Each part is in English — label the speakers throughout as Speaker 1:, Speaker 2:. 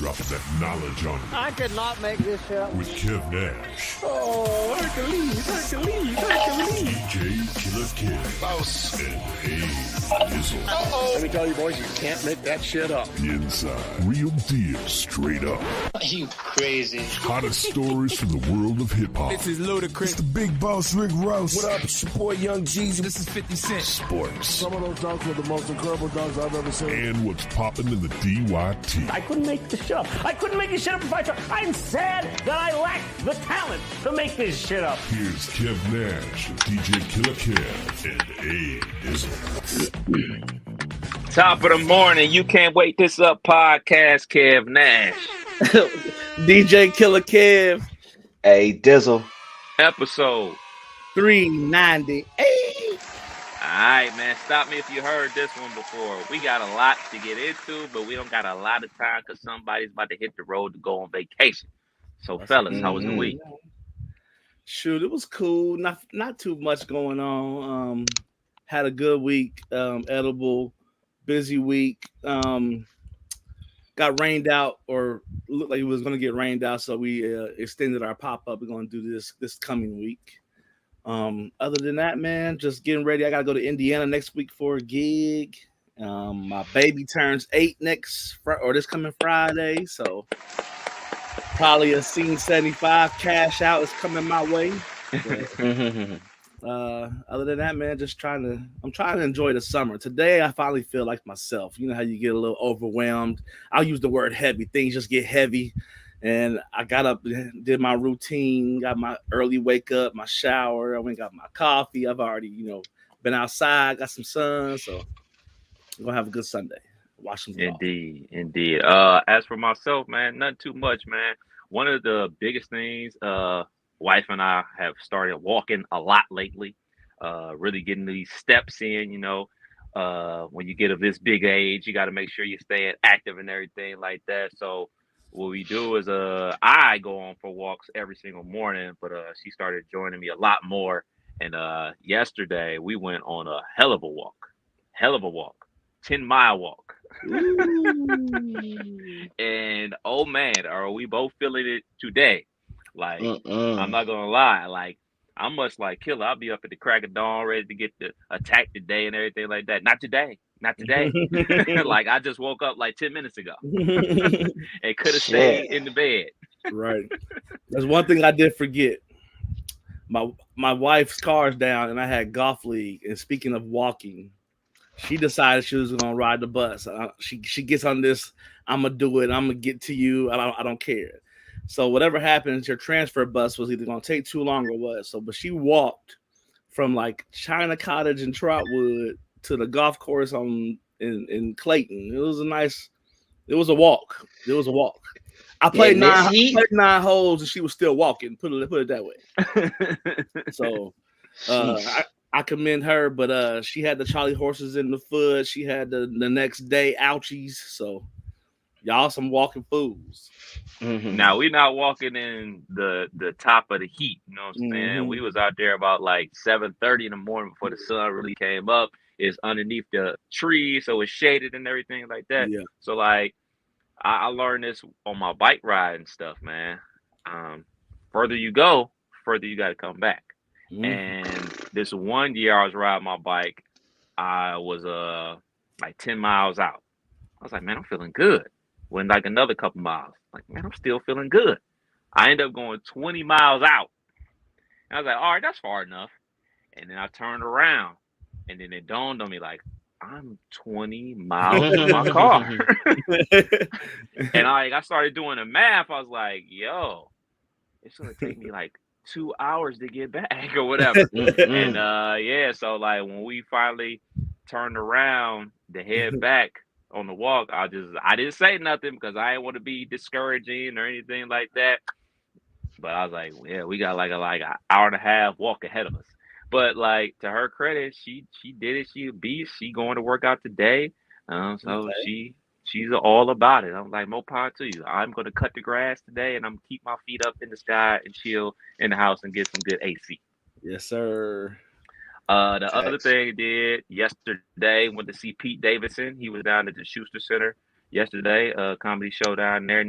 Speaker 1: dropping that knowledge on you.
Speaker 2: I could not make this shit up.
Speaker 1: With Kev Nash.
Speaker 2: Oh, Hercules.
Speaker 1: DJ Killer Kev.
Speaker 2: Boss.
Speaker 1: And Dizzle.
Speaker 2: Uh-oh. Let me tell you, boys, you can't make that shit up.
Speaker 1: The Inside. Real deal, straight up.
Speaker 3: You crazy.
Speaker 1: Hottest stories from the world of hip-hop.
Speaker 4: This is Ludacris.
Speaker 1: It's the Big Boss Rick Ross.
Speaker 4: What up? It's your boy Young Jeezy. This is 50 Cent.
Speaker 1: Sports.
Speaker 5: Some of those dunks were the most incredible dunks I've ever seen.
Speaker 1: And what's popping in the DYT.
Speaker 6: I couldn't make this shit up. I couldn't make this shit up if I tried. I'm sad that I lack the talent to make this shit up.
Speaker 1: Here's Kev Nash, DJ Killer Kev, and A Dizzle.
Speaker 7: Top of the morning, you can't wait this up podcast, Kev Nash.
Speaker 8: DJ Killer Kev.
Speaker 9: A Dizzle.
Speaker 7: Episode
Speaker 8: 398.
Speaker 7: All right, man. Stop me if you heard this one before. We got a lot to get into, but we don't got a lot of time because somebody's about to hit the road to go on vacation. So, fellas, how was the week?
Speaker 8: Shoot, it was cool. Not too much going on. Had a good week. Edible, busy week. Got rained out, or looked like it was going to get rained out, so we extended our pop-up. We're going to do this coming week. Other than that, man, just getting ready. I gotta go to Indiana next week for a gig. My baby turns 8 this coming Friday, so probably a Scene 75 cash out is coming my way. But, other than that, man, I'm trying to enjoy the summer. Today, I finally feel like myself. You know how you get a little overwhelmed. I'll use the word heavy. Things just get heavy. And I got up, did my routine, got my early wake up, my shower. I went and got my coffee. I've already, been outside, got some sun. So I'm going to have a good Sunday. Watch some golf.
Speaker 7: Indeed. As for myself, man, nothing too much, man. One of the biggest things, wife and I have started walking a lot lately, really getting these steps in, when you get of this big age, you got to make sure you're staying active and everything like that. So what we do is I go on for walks every single morning, but she started joining me a lot more. And yesterday we went on a hell of a walk, 10-mile walk. And oh man, are we both feeling it today? Like, I'm not gonna lie, like I'm much like Killer. I'll be up at the crack of dawn ready to get to attack the day and everything like that. Not today. Like I just woke up like 10 minutes ago and could have stayed in the bed.
Speaker 8: Right. There's one thing I did forget. My wife's car's down and I had golf league. And speaking of walking, she decided she was gonna ride the bus. She gets on this. I'm gonna do it. I'm gonna get to you. I don't care. So whatever happens, your transfer bus was either gonna take too long or what. But she walked from like China Cottage and Trotwood to the golf course in Clayton. It was a walk. I played 9 holes and she was still walking. Put it that way. So I commend her, but she had the Charlie horses in the foot. She had the next day ouchies. So y'all some walking fools.
Speaker 7: Mm-hmm. Now we're not walking in the top of the heat. You know what I'm saying? We was out there about like 7:30 in the morning before the sun really came up. It's underneath the tree, so it's shaded and everything like that. Yeah. So like I learned this on my bike ride and stuff, man. Further you go, further you got to come back. And this one year I was riding my bike, I was like 10 miles out. I was like, man, I'm feeling good. Went like another couple miles. Like, man, I'm still feeling good. I ended up going 20 miles out. And I was like, all right, that's far enough. And then I turned around. And then it dawned on me, like, I'm 20 miles in my car. And I started doing the math. I was like, yo, it's going to take me like 2 hours to get back or whatever. And so like when we finally turned around to head back on the walk, I didn't say nothing because I didn't want to be discouraging or anything like that. But I was like, yeah, we got like an hour and a half walk ahead of us. But like to her credit, she did it. She a beast. She going to work out today. She's all about it. I'm like, more power to you. I'm going to cut the grass today, and I'm gonna keep my feet up in the sky and chill in the house and get some good AC.
Speaker 8: Yes, sir.
Speaker 7: Other thing I did yesterday, went to see Pete Davidson. He was down at the Schuster Center yesterday. Comedy Showdown there.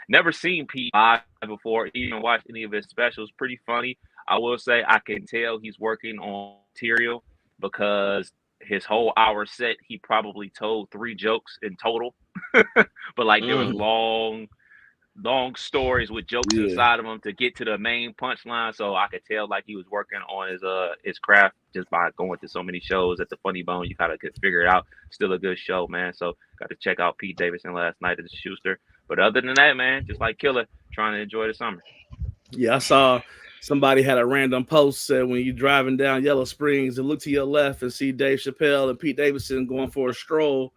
Speaker 7: Never seen Pete live before. Even watched any of his specials. Pretty funny. I will say I can tell he's working on material because his whole hour set he probably told 3 jokes in total, but like there was long stories with jokes
Speaker 8: Yeah.
Speaker 7: inside of them to get to the main punchline. So I could tell like he was working on his craft just by going to so many shows at the Funny Bone. You kind of could figure it out. Still a good show, man. So got to check out Pete Davidson last night at the Schuster. But other than that, man, just like Killer, trying to enjoy the summer.
Speaker 8: Yeah, I saw somebody had a random post said when you're driving down Yellow Springs and look to your left and see Dave Chappelle and Pete Davidson going for a stroll.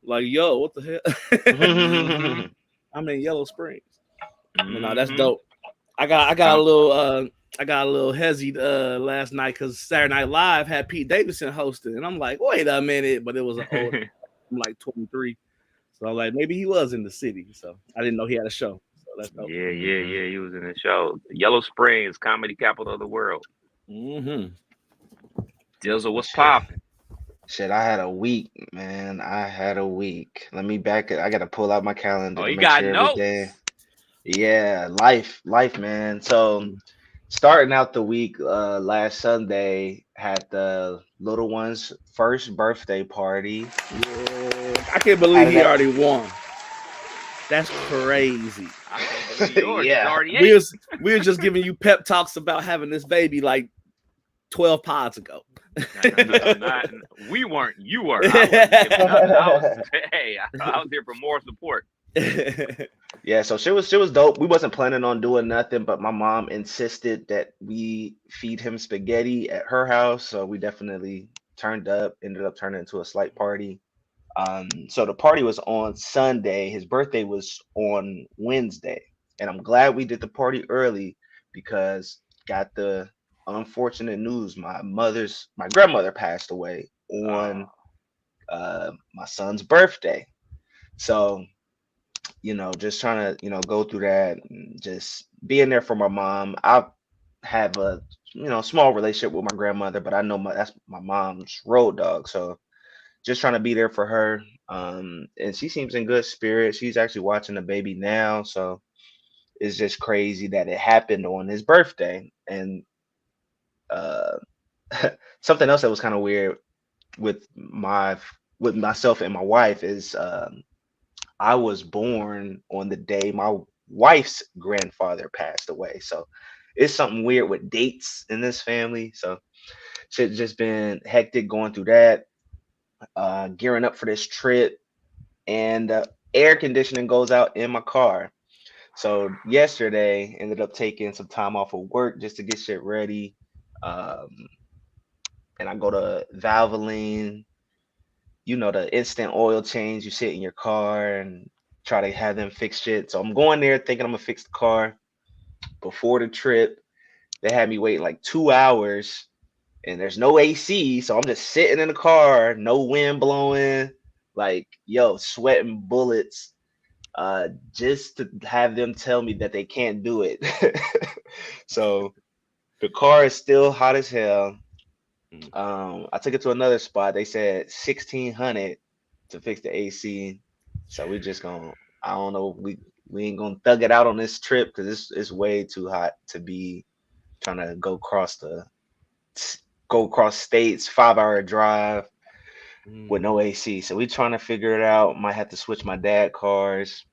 Speaker 8: Like, yo, what the hell? I'm in Yellow Springs. No, that's dope. I got a little hezzy last night because Saturday Night Live had Pete Davidson hosting, and I'm like, wait a minute, but it was an old, I'm like 23, so I'm like, maybe he was in the city, so I didn't know he had a show. So that's dope.
Speaker 7: Yeah. He was in the show. Yellow Springs, comedy capital of the world.
Speaker 8: Mm-hmm.
Speaker 7: Dizzle, what's popping?
Speaker 3: Shit, I had a week, man. I had a week. Let me back it. I gotta pull out my calendar
Speaker 7: Oh,
Speaker 3: to
Speaker 7: you
Speaker 3: make
Speaker 7: got
Speaker 3: sure
Speaker 7: notes.
Speaker 3: everything. Yeah, life, man. So starting out the week, last Sunday had the little one's first birthday party.
Speaker 8: Yeah, I can't believe he already won. That's crazy.
Speaker 7: I can't believe yours.
Speaker 3: Yeah.
Speaker 7: Already
Speaker 8: We was just giving you pep talks about having this baby like 12 pods ago.
Speaker 7: No, we weren't. You were. I was here for more support.
Speaker 3: Yeah, so she was dope. We wasn't planning on doing nothing, but my mom insisted that we feed him spaghetti at her house. So we definitely turned up, ended up turning into a slight party. So the party was on Sunday. His birthday was on Wednesday. And I'm glad we did the party early because got the unfortunate news. My grandmother passed away on my son's birthday. So just trying to, go through that and just being there for my mom. I have a, small relationship with my grandmother, but I know that's my mom's road dog. So just trying to be there for her. And she seems in good spirit. She's actually watching the baby now. So it's just crazy that it happened on his birthday. And uh, something else that was kind of weird with myself and my wife is I was born on the day my wife's grandfather passed away. So it's something weird with dates in this family. So shit just been hectic going through that, gearing up for this trip, and air conditioning goes out in my car. So yesterday ended up taking some time off of work just to get shit ready. Um, and I go to Valvoline, the instant oil change. You sit in your car and try to have them fix shit. So I'm going there thinking I'm gonna fix the car before the trip. They had me wait like 2 hours and there's no AC. So I'm just sitting in the car, no wind blowing, like, sweating bullets, just to have them tell me that they can't do it. So the car is still hot as hell. I took it to another spot. They said 1,600 to fix the AC. So we just gonna, I don't know, we ain't gonna thug it out on this trip because it's way too hot to be trying to go across states, 5-hour drive with no AC. So we trying to figure it out. Might have to switch my dad cars.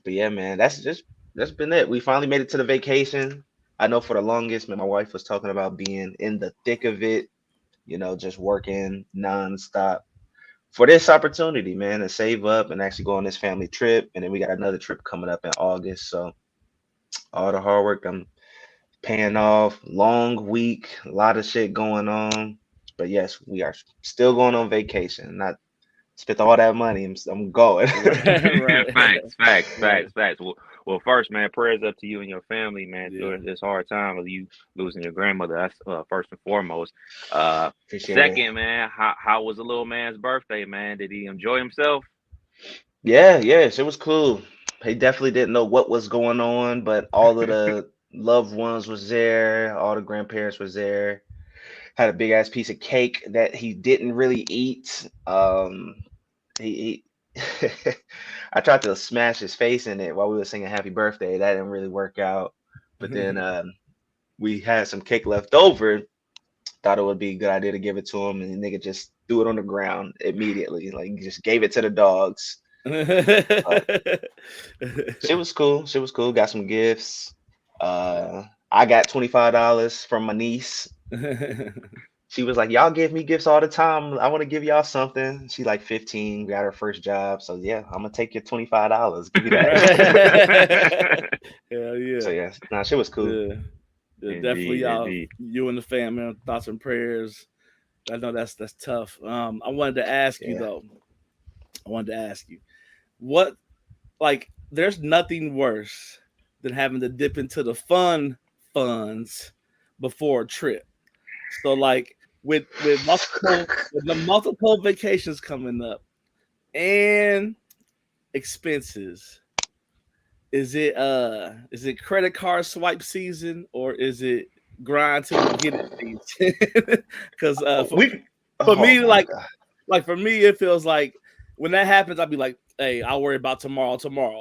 Speaker 3: But yeah, man, that's been it. We finally made it to the vacation. I know for the longest, man, my wife was talking about being in the thick of it, just working nonstop for this opportunity, man, to save up and actually go on this family trip. And then we got another trip coming up in August. So all the hard work I'm paying off. Long week, a lot of shit going on. But yes, we are still going on vacation. Not spent all that money. I'm going.
Speaker 7: Facts. Well, first, man, prayers up to you and your family, man, during this hard time of you losing your grandmother. That's first and foremost.
Speaker 3: Appreciate
Speaker 7: Second,
Speaker 3: it.
Speaker 7: man, how was the little man's birthday, man? Did he enjoy himself?
Speaker 3: Yes, it was cool. He definitely didn't know what was going on, but all of the loved ones was there. All the grandparents was there. Had a big ass piece of cake that he didn't really eat. He I tried to smash his face in it while we were singing Happy Birthday. That didn't really work out. But then we had some cake left over. Thought it would be a good idea to give it to him, and the nigga just threw it on the ground immediately. Like he just gave it to the dogs. But shit was cool. Shit was cool. Got some gifts. I got $25 from my niece. She was like, "Y'all give me gifts all the time. I want to give y'all something." She like 15, got her first job. So yeah, I'm gonna take your $25. Give me that.
Speaker 8: Hell yeah.
Speaker 3: So yeah, nah, shit was cool.
Speaker 8: Yeah.
Speaker 7: Indeed,
Speaker 8: Definitely, y'all.
Speaker 7: indeed.
Speaker 8: You and the family, thoughts and prayers. I know that's tough. I wanted to ask you
Speaker 3: Yeah.
Speaker 8: though. I wanted to ask you, what, like, there's nothing worse than having to dip into the fun funds before a trip. So like with the multiple vacations coming up and expenses, is it credit card swipe season or is it grind till you get it season? Because for me, like for me, it feels like when that happens, I'll be like, hey, I'll worry about tomorrow.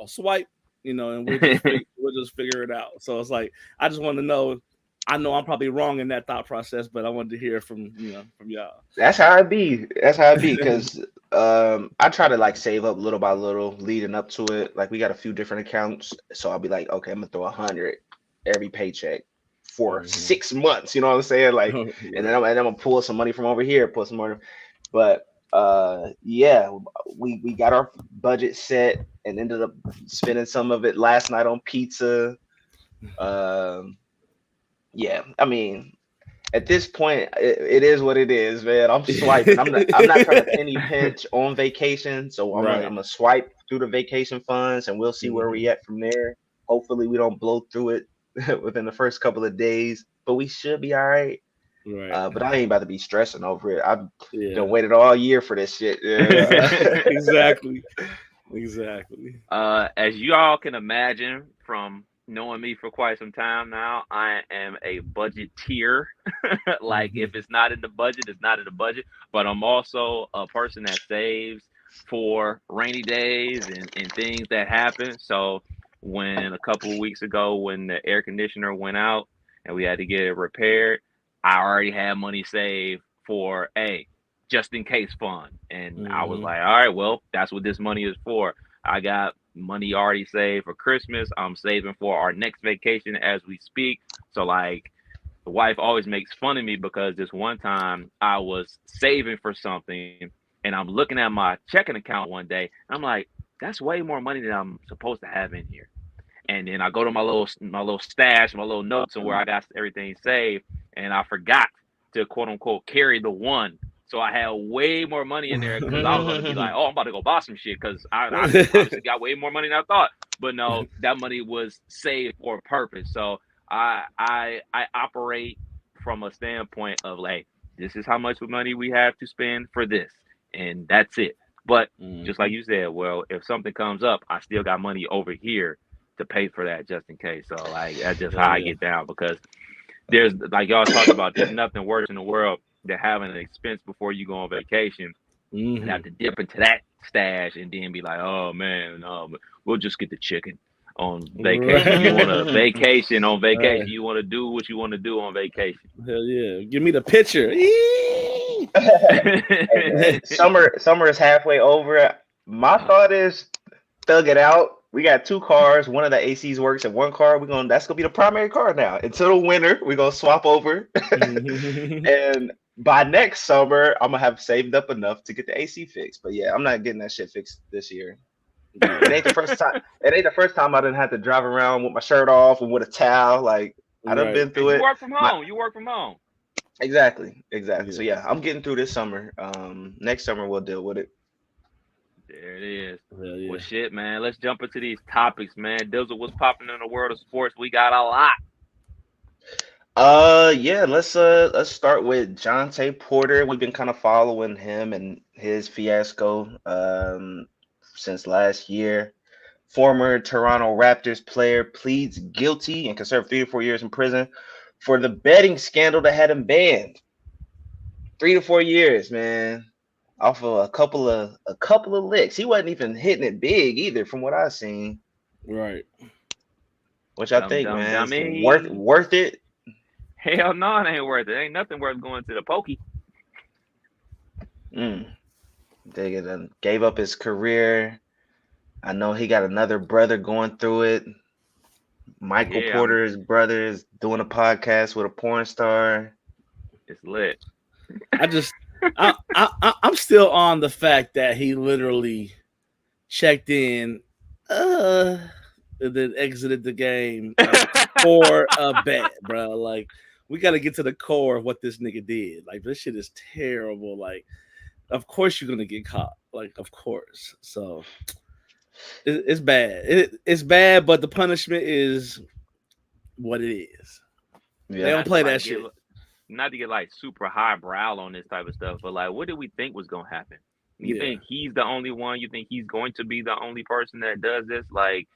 Speaker 8: Swipe, and we'll just figure it out. So it's like I just want to know. I know I'm probably wrong in that thought process, but I wanted to hear from y'all.
Speaker 3: That's how it be. Because I try to like save up little by little leading up to it. Like we got a few different accounts, so I'll be like, okay, I'm gonna throw 100 every paycheck for 6 months. You know what I'm saying? Like, and then I'm gonna pull some money from over here, pull some more. But yeah, we got our budget set and ended up spending some of it last night on pizza. Yeah, I mean, at this point, it is what it is, man. I'm swiping. I'm not trying to penny pinch on vacation, so I'm gonna swipe through the vacation funds, and we'll see where we at from there. Hopefully, we don't blow through it within the first couple of days, but we should be all right.
Speaker 8: Right.
Speaker 3: But I ain't about to be stressing over it. I've been waited all year for this shit. Yeah.
Speaker 8: Exactly.
Speaker 7: As you all can imagine from knowing me for quite some time now, I am a budgeteer. Like if it's not in the budget, it's not in the budget. But I'm also a person that saves for rainy days and things that happen. So when a couple of weeks ago, when the air conditioner went out and we had to get it repaired, I already had money saved for a just in case fund. And I was like, all right, well, that's what this money is for. I got money already saved for Christmas. I'm saving for our next vacation as we speak. So like the wife always makes fun of me because this one time I was saving for something and I'm looking at my checking account one day. And I'm like, that's way more money than I'm supposed to have in here. And then I go to my little stash, my little notes and where I got everything saved. And I forgot to quote unquote carry the one. So I had way more money in there because I was going to be like, oh, I'm about to go buy some shit because I obviously got way more money than I thought. But no, that money was saved for a purpose. So I operate from a standpoint of like, this is how much money we have to spend for this. And that's it. But just like you said, well, if something comes up, I still got money over here to pay for that just in case. So like that's just how I get down because there's like y'all talk about, there's nothing worse in the world than having an expense before you go on vacation and have to dip into that stash and then be like, oh man, we'll just get the chicken on vacation. You want a vacation on vacation. You want to do what you want to do on vacation.
Speaker 8: Hell yeah. Give me the picture.
Speaker 3: Summer is halfway over. My thought is thug it out. We got 2 cars. One of the ACs works and one car. That's gonna be the primary car now. Until the winter, we're gonna swap over. And by next summer, I'm gonna have saved up enough to get the AC fixed. But yeah, I'm not getting that shit fixed this year. It ain't the first time. It ain't the first time I didn't have to drive around with my shirt off and with a towel. Like I done been through it.
Speaker 7: You work from home. You work from home.
Speaker 3: Exactly. So yeah, I'm getting through this summer. Next summer we'll deal with it.
Speaker 7: There it is.
Speaker 8: Yeah.
Speaker 7: Well, shit, man. Let's jump into these topics, man. Dizzle, what's popping in the world of sports? We got a lot.
Speaker 3: Yeah, let's start with Jonte Porter. We've been kind of following him and his fiasco since last year. Former Toronto Raptors player pleads guilty and can serve 3 to 4 years in prison for the betting scandal that had him banned. 3 to 4 years, man. off of a couple of licks. He wasn't even hitting it big either, from what I've seen.
Speaker 8: Right.
Speaker 3: Which I
Speaker 7: Dumb,
Speaker 3: think,
Speaker 7: dumb,
Speaker 3: man, is
Speaker 7: dummy.
Speaker 3: worth it.
Speaker 7: Hell no, it ain't worth it. Ain't nothing worth going to the pokey.
Speaker 3: They done gave up his career. I know he got another brother going through it. Michael
Speaker 7: Yeah,
Speaker 3: Porter's brother is doing a podcast with a porn star.
Speaker 7: it's lit.
Speaker 8: I'm still on the fact that he literally checked in, and then exited the game for a bet, bro. Like, we got to get to the core of what this nigga did. Like, this shit is terrible. Like, of course you're gonna get caught. Like, of course. So it's bad. It's bad, but the punishment is what it is.
Speaker 3: Yeah.
Speaker 8: They don't play that shit.
Speaker 7: Not to get like super highbrow on this type of stuff, but like, what did we think was gonna happen? You think he's the only one? You think he's going to be the only person that does this? Like,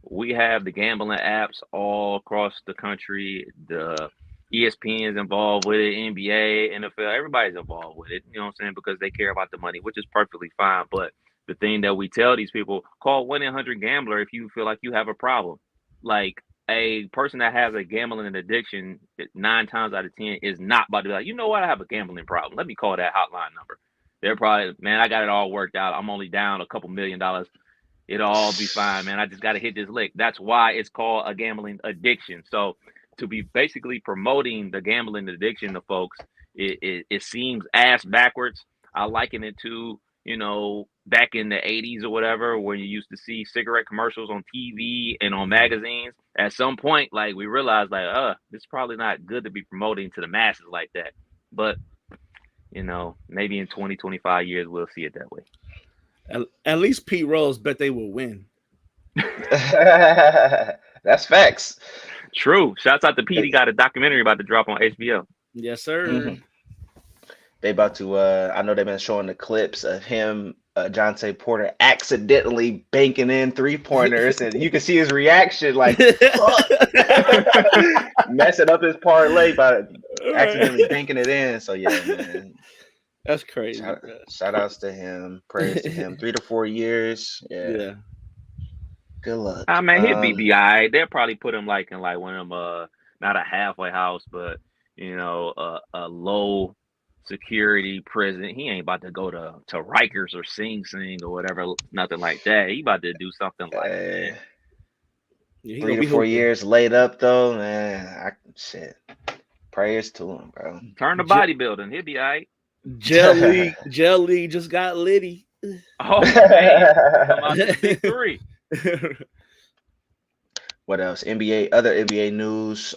Speaker 7: we have the gambling apps all across the country. The ESPN's involved with it, NBA, NFL, everybody's involved with it. You know what I'm saying? Because they care about the money, which is perfectly fine. But the thing that we tell these people, call 1-800-GAMBLER if you feel like you have a problem. Like, a person that has a gambling addiction 9 times out of 10 is not about to be like, you know what, I have a gambling problem. Let me call that hotline number. They're probably, man, I got it all worked out. I'm only down a couple $1 million. It'll all be fine, man. I just got to hit this lick. That's why it's called a gambling addiction. So to be basically promoting the gambling addiction to folks, it seems ass backwards. I liken it to, you know, back in the 80s or whatever, when you used to see cigarette commercials on TV and on magazines. At some point, like, we realized, like, this is probably not good to be promoting to the masses like that. But, you know, maybe in 20, 25 years, we'll see it that way.
Speaker 8: At least Pete Rose bet they will win.
Speaker 3: That's facts.
Speaker 7: True. Shouts out to Pete. He got a documentary about to drop on HBO.
Speaker 8: Yes, sir.
Speaker 3: Mm-hmm. They about to, I know they've been showing the clips of him, Jonte Porter, accidentally banking in 3-pointers, and you can see his reaction, like, messing up his parlay by accidentally banking it in. So, yeah, man.
Speaker 8: That's crazy.
Speaker 3: Shout outs to him. Praise to him. 3 to 4 years. Yeah. Good luck.
Speaker 7: I mean, he'll be all right. They'll probably put him like in like one of them, not a halfway house, but, you know, a low security prison. He ain't about to go to Rikers or Sing Sing or whatever, nothing like that. He about to do something like that.
Speaker 3: 3 to 4 years laid up though, man. Shit. Prayers to him, bro.
Speaker 7: Turn to bodybuilding. He'll be all right.
Speaker 8: Gel League just got litty.
Speaker 7: Oh, man. Come out to Big 3.
Speaker 3: What else? Other NBA news.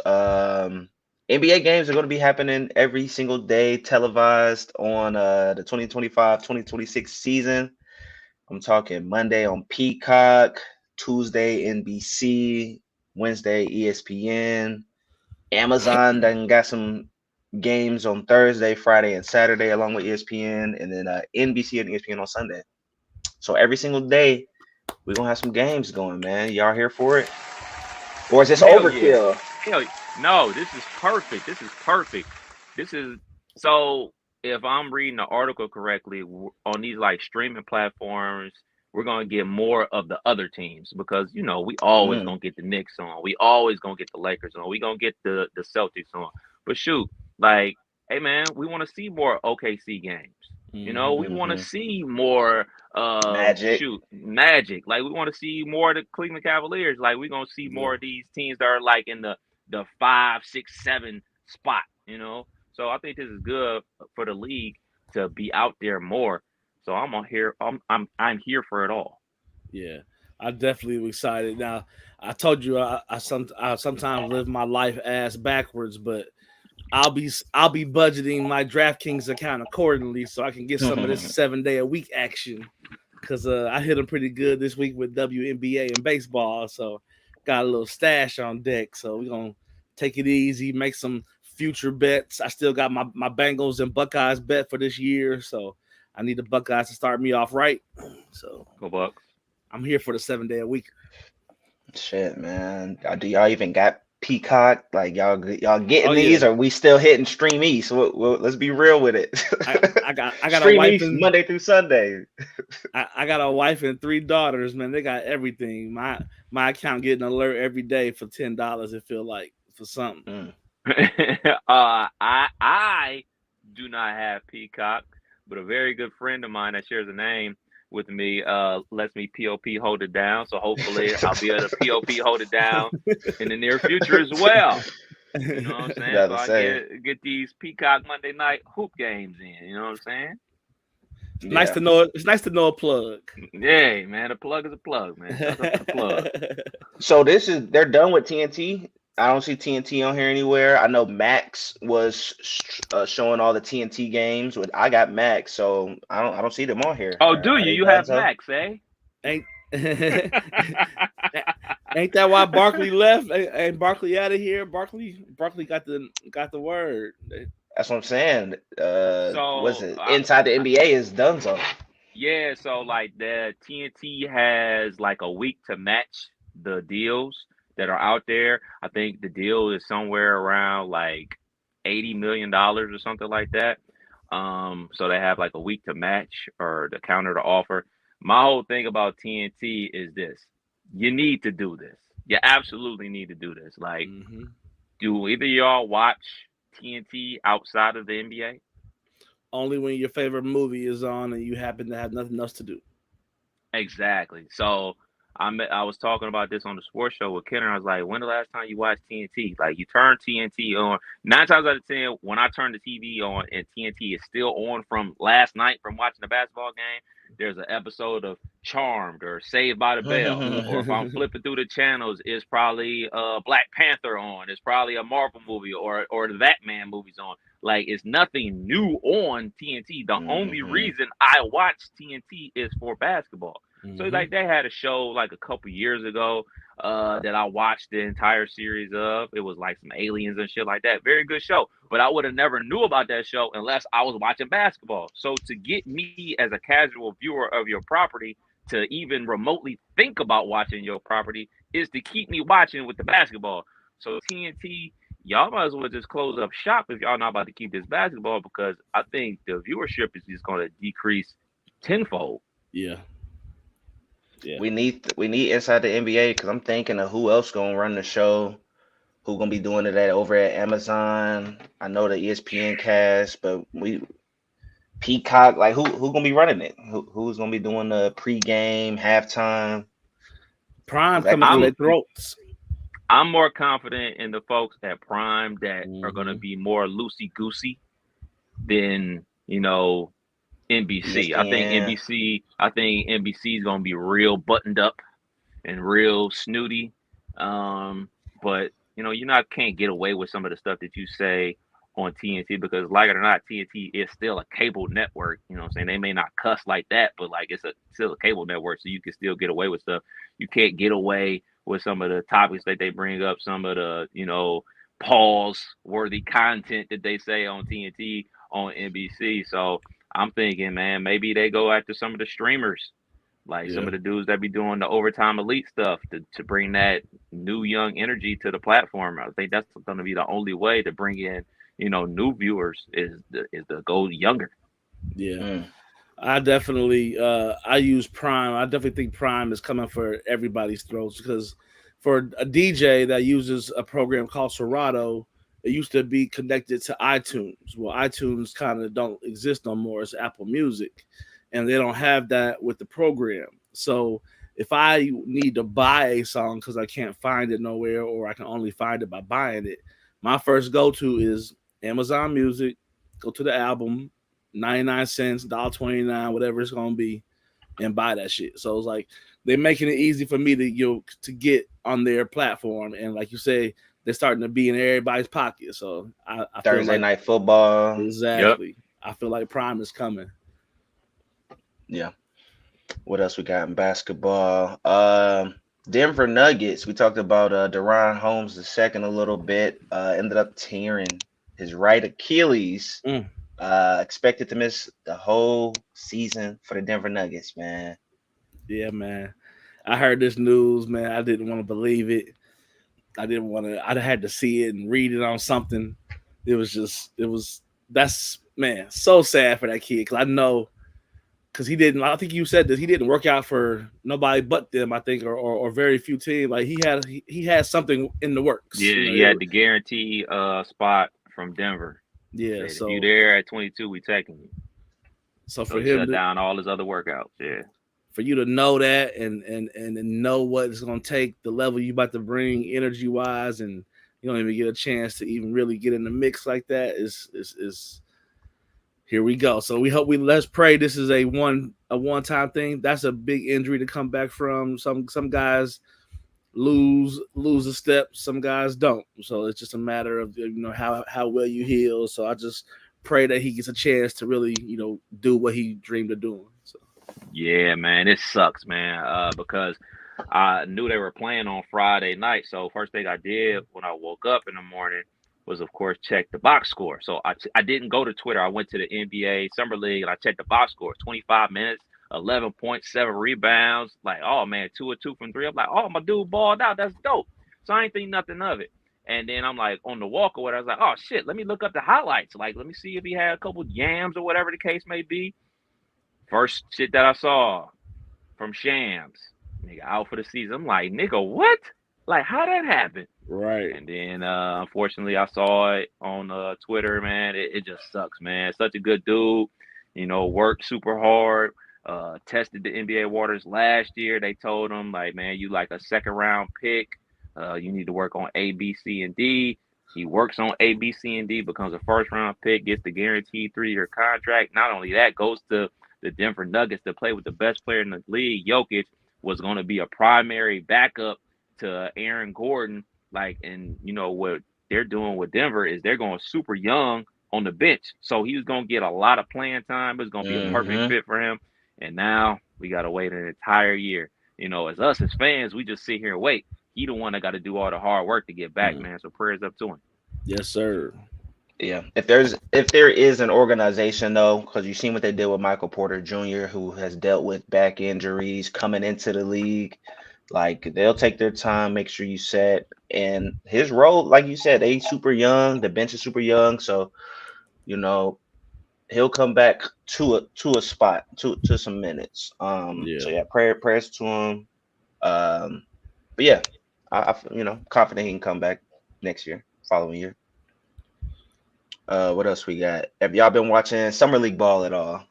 Speaker 3: NBA games are going to be happening every single day, televised on the 2025-2026 season. I'm talking Monday on Peacock, Tuesday NBC, Wednesday ESPN. Amazon done got some games on Thursday, Friday, and Saturday, along with ESPN, and then NBC and ESPN on Sunday. So every single day, we're going to have some games going, man. Y'all here for it? Or is this overkill?
Speaker 7: Hell yeah. No, this is perfect. So if I'm reading the article correctly, on these like streaming platforms, we're going to get more of the other teams because, you know, we always going to get the Knicks on. We always going to get the Lakers on. We going to get the Celtics on. But shoot, like, hey, man, we want to see more OKC games. You know, we want to see more Magic. Like, we want to see more of the Cleveland Cavaliers. Like, we're going to see more of these teams that are like in the 5, 6, 7 spot, you know. So I think this is good for the league to be out there more. So I'm here for it all.
Speaker 8: Yeah, I definitely am excited. Now, I told you I sometimes live my life ass backwards, but I'll be budgeting my DraftKings account accordingly so I can get some of this 7-day-a-week action because I hit them pretty good this week with WNBA and baseball. So got a little stash on deck. So we're going to take it easy, make some future bets. I still got my Bengals and Buckeyes bet for this year. So I need the Buckeyes to start me off right. So
Speaker 7: go Bucks.
Speaker 8: I'm here for the 7-day-a-week.
Speaker 3: Shit, man. Do y'all even got Peacock? Like y'all getting
Speaker 8: Oh
Speaker 3: these,
Speaker 8: yeah,
Speaker 3: or we still hitting Stream East? Let's be real with it.
Speaker 8: I got a
Speaker 3: Stream
Speaker 8: wife
Speaker 3: East
Speaker 8: and
Speaker 3: Monday through Sunday.
Speaker 8: I got a wife and 3 daughters, man. They got everything. My account getting an alert every day for $10. It feel like for something.
Speaker 3: Mm.
Speaker 7: I do not have Peacock, but a very good friend of mine that shares a name with me lets me POP hold it down. So hopefully I'll be able to POP hold it down in the near future as well. You know what I'm saying?
Speaker 3: About
Speaker 7: So
Speaker 3: to
Speaker 7: I
Speaker 3: say,
Speaker 7: get these Peacock Monday night hoop games in. You know what I'm saying?
Speaker 8: Nice
Speaker 3: yeah.
Speaker 8: to know. It's nice to know a plug.
Speaker 7: Yeah, man. A plug is a plug, man. Shout out to the plug.
Speaker 3: So they're done with TNT. I don't see TNT on here anywhere. I know Max was showing all the TNT games. I got Max, so I don't see them on here.
Speaker 7: Oh, do
Speaker 3: Are
Speaker 7: you?
Speaker 3: they
Speaker 7: You
Speaker 3: done
Speaker 7: have
Speaker 3: so?
Speaker 7: Max, eh?
Speaker 8: Ain't ain't that why Barkley left? Ain't Barkley out of here? Barkley got the word.
Speaker 3: That's what I'm saying. Was
Speaker 7: So
Speaker 3: it Inside the NBA is done so?
Speaker 7: yeah, so like the TNT has like a week to match the deals that are out there. I think the deal is somewhere around like $80 million or something like that. So they have like a week to match or to counter the offer. My whole thing about TNT is this: you need to do this. You absolutely need to do this. Like,
Speaker 8: Mm-hmm.
Speaker 7: do either of y'all watch TNT outside of the NBA?
Speaker 8: Only when your favorite movie is on and you happen to have nothing else to do.
Speaker 7: Exactly. So I was talking about this on the sports show with Ken, and I was like, when the last time you watched TNT? Like, you turn TNT on 9 times out of 10, when I turn the TV on and TNT is still on from last night from watching the basketball game, there's an episode of Charmed or Saved by the Bell. Or if I'm flipping through the channels, it's probably Black Panther on. It's probably a Marvel movie or the Batman movies on. Like, it's nothing new on TNT. The only reason I watch TNT is for basketball. So like they had a show like a couple years ago that I watched the entire series of. It was like some aliens and shit like that. Very good show. But I would have never knew about that show unless I was watching basketball. So to get me as a casual viewer of your property to even remotely think about watching your property is to keep me watching with the basketball. So TNT, y'all might as well just close up shop if y'all not about to keep this basketball, because I think the viewership is just going to decrease tenfold.
Speaker 8: Yeah. Yeah.
Speaker 3: We need Inside the NBA because I'm thinking of who else gonna run the show, who gonna be doing it over at Amazon. I know the ESPN cast, but Peacock, like who gonna be running it? Who's gonna be doing the pregame, halftime?
Speaker 8: Prime coming through their throats.
Speaker 7: I'm more confident in the folks at Prime that are going to be more loosey goosey than NBC. I think NBC is going to be real buttoned up and real snooty. But you can't get away with some of the stuff that you say on TNT, because like it or not, TNT is still a cable network. You know what I'm saying? They may not cuss like that, but like it's still a cable network, so you can still get away with stuff. You can't get away with some of the topics that they bring up, some of the, pause-worthy content that they say on TNT, on NBC. So I'm thinking, man, maybe they go after some of the streamers, like some of the dudes that be doing the overtime elite stuff to bring that new young energy to the platform. I think that's going to be the only way to bring in, new viewers is to go younger.
Speaker 8: Yeah. I definitely I use Prime. I definitely think Prime is coming for everybody's throats, because for a DJ that uses a program called Serato, it used to be connected to iTunes. Well, iTunes kind of don't exist no more. It's Apple Music, and they don't have that with the program. So if I need to buy a song because I can't find it nowhere, or I can only find it by buying it, my first go-to is Amazon Music. Go to the album, 99 cents, $1.29, whatever it's gonna be, and buy that shit. So it's like they're making it easy for me to get on their platform, and like you say, they're starting to be in everybody's pocket. So I
Speaker 3: Thursday
Speaker 8: feel like,
Speaker 3: night football.
Speaker 8: exactly. Yep. I feel like Prime is coming.
Speaker 3: Yeah. What else we got in basketball? Denver Nuggets. We talked about Deron Holmes II a little bit. Ended up tearing his right Achilles. Expected to miss the whole season for the Denver Nuggets, man.
Speaker 8: Yeah, man. I heard this news, man. I didn't want to believe it. I didn't want to. I had to see it and read it on something. That's man, so sad for that kid because I know because he didn't. I think you said that he didn't work out for nobody but them. I think or very few teams. Like he had something in the works.
Speaker 7: Yeah, he had the guarantee spot from Denver.
Speaker 8: Yeah,
Speaker 7: Said,
Speaker 8: so
Speaker 7: if you there at 22, we taking you.
Speaker 8: So
Speaker 7: So
Speaker 8: for
Speaker 7: he
Speaker 8: him
Speaker 7: shut down all his other workouts. Yeah.
Speaker 8: for you to know that and know what it's going to take, the level you about to bring energy wise, and you don't even get a chance to even really get in the mix like that is here we go. So let's pray this is a one-time thing. That's a big injury to come back from. Some guys lose a step, some guys don't. So it's just a matter of how well you heal. So I just pray that he gets a chance to really do what he dreamed of doing. So.
Speaker 7: Yeah, man, it sucks, man. Because I knew they were playing on Friday night. So first thing I did when I woke up in the morning was, of course, check the box score. So I didn't go to Twitter. I went to the NBA Summer League and I checked the box score. 25 minutes, 11.7 rebounds. Like, oh man, 2 of 2 from 3. I'm like, oh, my dude balled out. That's dope. So I ain't think nothing of it. And then I'm like on the walk or whatever. I was like, oh shit, let me look up the highlights. Like, let me see if he had a couple yams or whatever the case may be. First shit that I saw from Shams, nigga out for the season. I'm like, nigga, what? Like, how that happened?
Speaker 8: Right.
Speaker 7: And then, unfortunately, I saw it on Twitter, man. It just sucks, man. Such a good dude, worked super hard, tested the NBA waters last year. They told him, like, man, you like a second-round pick. You need to work on A, B, C, and D. He works on A, B, C, and D, becomes a first-round pick, gets the guaranteed 3-year contract. Not only that, goes to the Denver Nuggets to play with the best player in the league. Jokic was going to be a primary backup to Aaron Gordon. Like, and what they're doing with Denver is they're going super young on the bench. So he was going to get a lot of playing time. It's going to be a perfect fit for him. And now we got to wait an entire year. As us as fans, we just sit here and wait. He the one that got to do all the hard work to get back, man. So prayers up to him.
Speaker 8: Yes, sir.
Speaker 3: Yeah, if there is an organization though, because you've seen what they did with Michael Porter Jr., who has dealt with back injuries coming into the league, like they'll take their time, make sure you set. And his role, like you said, they super young, the bench is super young, so he'll come back to a spot, to some minutes. So yeah, prayers to him. But yeah, I confident he can come back next year, following year. What else we got? Have y'all been watching Summer League ball at all?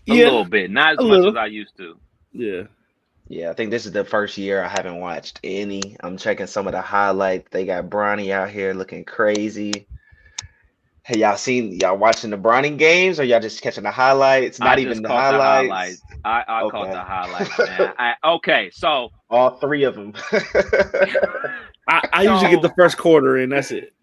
Speaker 7: A little bit, not as much as I used to.
Speaker 3: Yeah, I think this is the first year I haven't watched any. I'm checking some of the highlights. They got Bronny out here looking crazy. Hey, y'all watching the Bronny games, or y'all just catching the highlights? Not even the highlights.
Speaker 7: I caught the highlights, man. Okay, so
Speaker 3: all 3 of them.
Speaker 8: I usually get the first quarter in. That's it.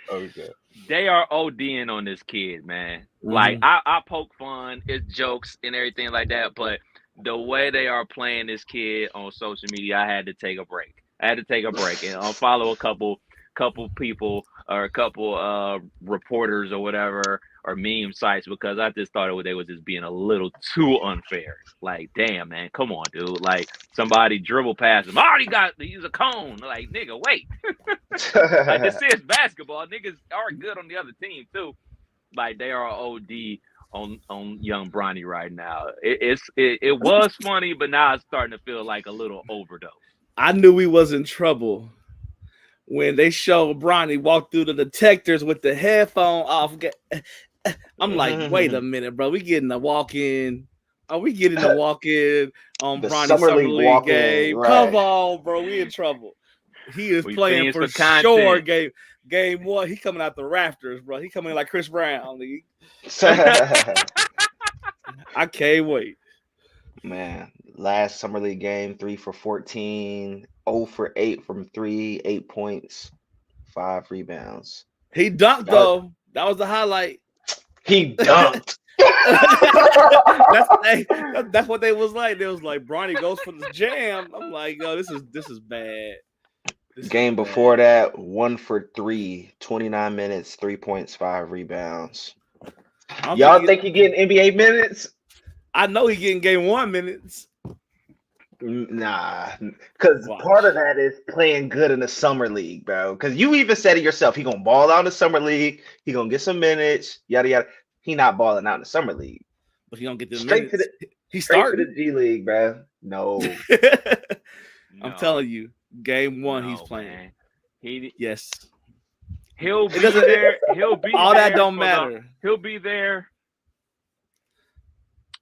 Speaker 3: Okay.
Speaker 7: They are ODing on this kid, man. Like, I poke fun, it's jokes and everything like that, but the way they are playing this kid on social media, I had to take a break. and unfollow a couple people or a couple reporters or whatever, or meme sites, because I just thought they was just being a little too unfair. Like, damn, man, come on, dude. Like, somebody dribble past him. I already got to use a cone. Like, nigga, wait. Like, this is basketball. Niggas are good on the other team too. Like, they are OD on young Bronny right now. It was funny, but now it's starting to feel like a little overdose.
Speaker 8: I knew we was in trouble when they showed Bronny walk through the detectors with the headphone off. I'm like, wait a minute, bro. We getting a walk-in. Are we getting a walk-in on Bronny's Summer League game? Right. Come on, bro. We in trouble. He is playing for sure. Game 1. He coming out the rafters, bro. He coming like Chris Brown. I can't wait.
Speaker 3: Man, last Summer League game, 3 for 14, 0 for 8 from 3, 8 points, 5 rebounds.
Speaker 8: He dunked, though. That was the highlight.
Speaker 3: He dunked.
Speaker 8: That's what they was like. They was like, Bronny goes for the jam. I'm like, yo, this is bad.
Speaker 3: Game before that, 1 for 3, 29 minutes, 3 points, 5 rebounds. Y'all think he getting NBA minutes?
Speaker 8: I know he getting game 1 minutes.
Speaker 3: Nah, because
Speaker 8: Watch.
Speaker 3: part of that is playing good in the summer league, bro. Because you even said it yourself. He gonna ball out in the summer league. He gonna get some minutes. Yada yada. He not balling out in the summer league.
Speaker 8: But he don't get the
Speaker 3: Straight to
Speaker 8: minutes.
Speaker 3: the
Speaker 8: He's
Speaker 3: straight to
Speaker 8: starting.
Speaker 3: the G League, bro. No.
Speaker 8: I'm
Speaker 7: No,
Speaker 8: telling you, game one he's
Speaker 7: no,
Speaker 8: playing.
Speaker 7: man.
Speaker 8: Yes.
Speaker 7: He'll be
Speaker 8: doesn't-
Speaker 7: there. He'll be
Speaker 8: All
Speaker 7: there
Speaker 8: that don't
Speaker 7: for
Speaker 8: matter.
Speaker 7: He'll be there.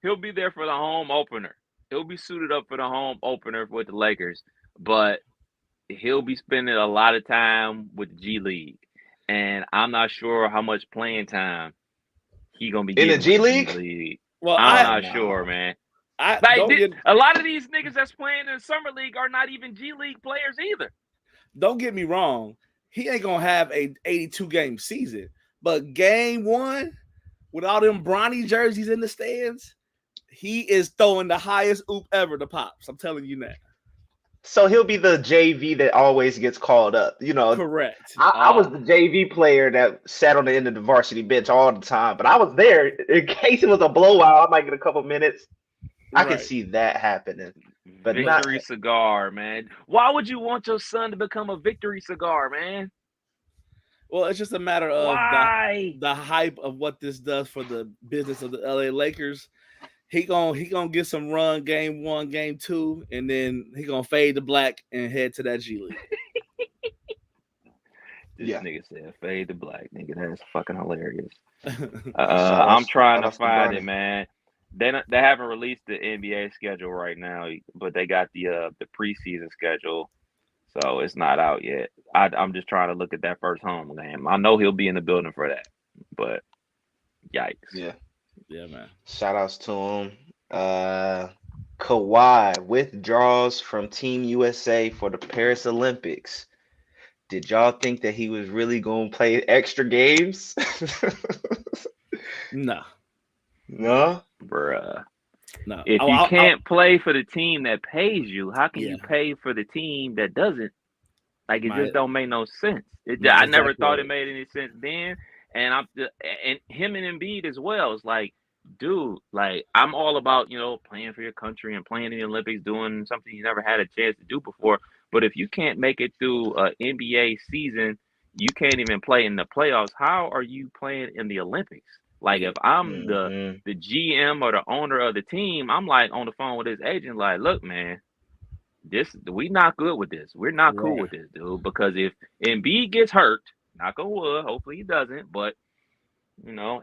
Speaker 7: He'll be there for the home opener. He'll be suited up for the home opener with the Lakers, but he'll be spending a lot of time with the G League, and I'm not sure how much playing time he gonna be
Speaker 3: In the
Speaker 7: getting
Speaker 3: G
Speaker 7: with the G
Speaker 3: League?
Speaker 7: League.
Speaker 8: Well,
Speaker 7: I'm
Speaker 8: I
Speaker 7: not sure, man.
Speaker 8: like
Speaker 7: Like a lot of these niggas that's playing in the summer league are not even G League players either.
Speaker 8: don't get me wrong. He ain't gonna have a 82 game season, but game one with all them Bronny jerseys in the stands, he is throwing the highest oop ever to Pops. I'm telling you now.
Speaker 3: So he'll be the JV that always gets called up. You know,
Speaker 8: Correct.
Speaker 3: I was the JV player that sat on the end of the varsity bench all the time, but I was there in case it was a blowout. I might get a couple minutes. I can
Speaker 8: Right.
Speaker 3: see that happening, but
Speaker 7: Victory cigar, man. Why would you want your son to become a victory cigar, man?
Speaker 8: Well, it's just a matter of
Speaker 7: Why?
Speaker 8: the hype of what this does for the business of the LA Lakers. He gonna get some run game one, game two, and then he gonna fade to black and head to that G League.
Speaker 7: This
Speaker 3: Yeah.
Speaker 7: nigga said fade to black, nigga. That's fucking hilarious.
Speaker 3: Shout
Speaker 7: I'm
Speaker 3: outs-
Speaker 7: trying
Speaker 3: shout
Speaker 7: to
Speaker 3: outs to
Speaker 7: find
Speaker 3: Bronny.
Speaker 7: it, man. They haven't released the NBA schedule right now, but they got the preseason schedule, so it's not out yet. I'm just trying to look at that first home game. I know he'll be in the building for that, but yikes.
Speaker 3: Yeah.
Speaker 8: Yeah, man.
Speaker 3: Shout outs to him. Kawhi withdraws from Team USA for the Paris Olympics. Did y'all think that he was really going to play extra games?
Speaker 8: No,
Speaker 3: No.
Speaker 7: Bruh.
Speaker 8: no.
Speaker 7: If you can't play for the team that pays you, how can you
Speaker 8: Yeah.
Speaker 7: pay for the team that doesn't? Like it
Speaker 8: My-
Speaker 7: just don't make no sense.
Speaker 8: my
Speaker 7: I never
Speaker 8: exact
Speaker 7: thought it
Speaker 8: words.
Speaker 7: made any sense then, and and him and Embiid as well. It's like, dude, like I'm all about playing for your country and playing in the Olympics, doing something you never had a chance to do before. But if you can't make it through an NBA season, you can't even play in the playoffs. How are you playing in the Olympics? Like if I'm
Speaker 3: Mhm.
Speaker 7: the GM or the owner of the team, I'm like on the phone with his agent, like, look, man, we not good with this. We're not cool
Speaker 8: Right.
Speaker 7: with this, dude. Because if Embiid gets hurt, knock on wood, hopefully he doesn't, but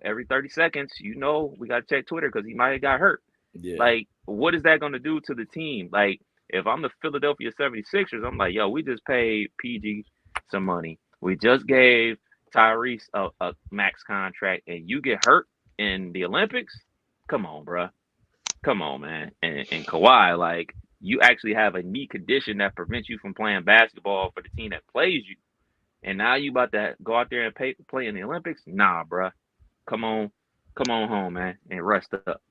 Speaker 7: every 30 seconds, we gotta check Twitter because he might have got hurt.
Speaker 8: Yeah.
Speaker 7: Like, what is that gonna do to the team? Like, if I'm the Philadelphia 76ers, I'm like, yo, we just paid PG some money. We just gave Tyrese a max contract, and you get hurt in the Olympics? Come on, bro. Come on, man. And Kawhi, like, you actually have a knee condition that prevents you from playing basketball for the team that plays you. And now you about to go out there and play in the Olympics? Nah, bro. Come on home, man, and rest up.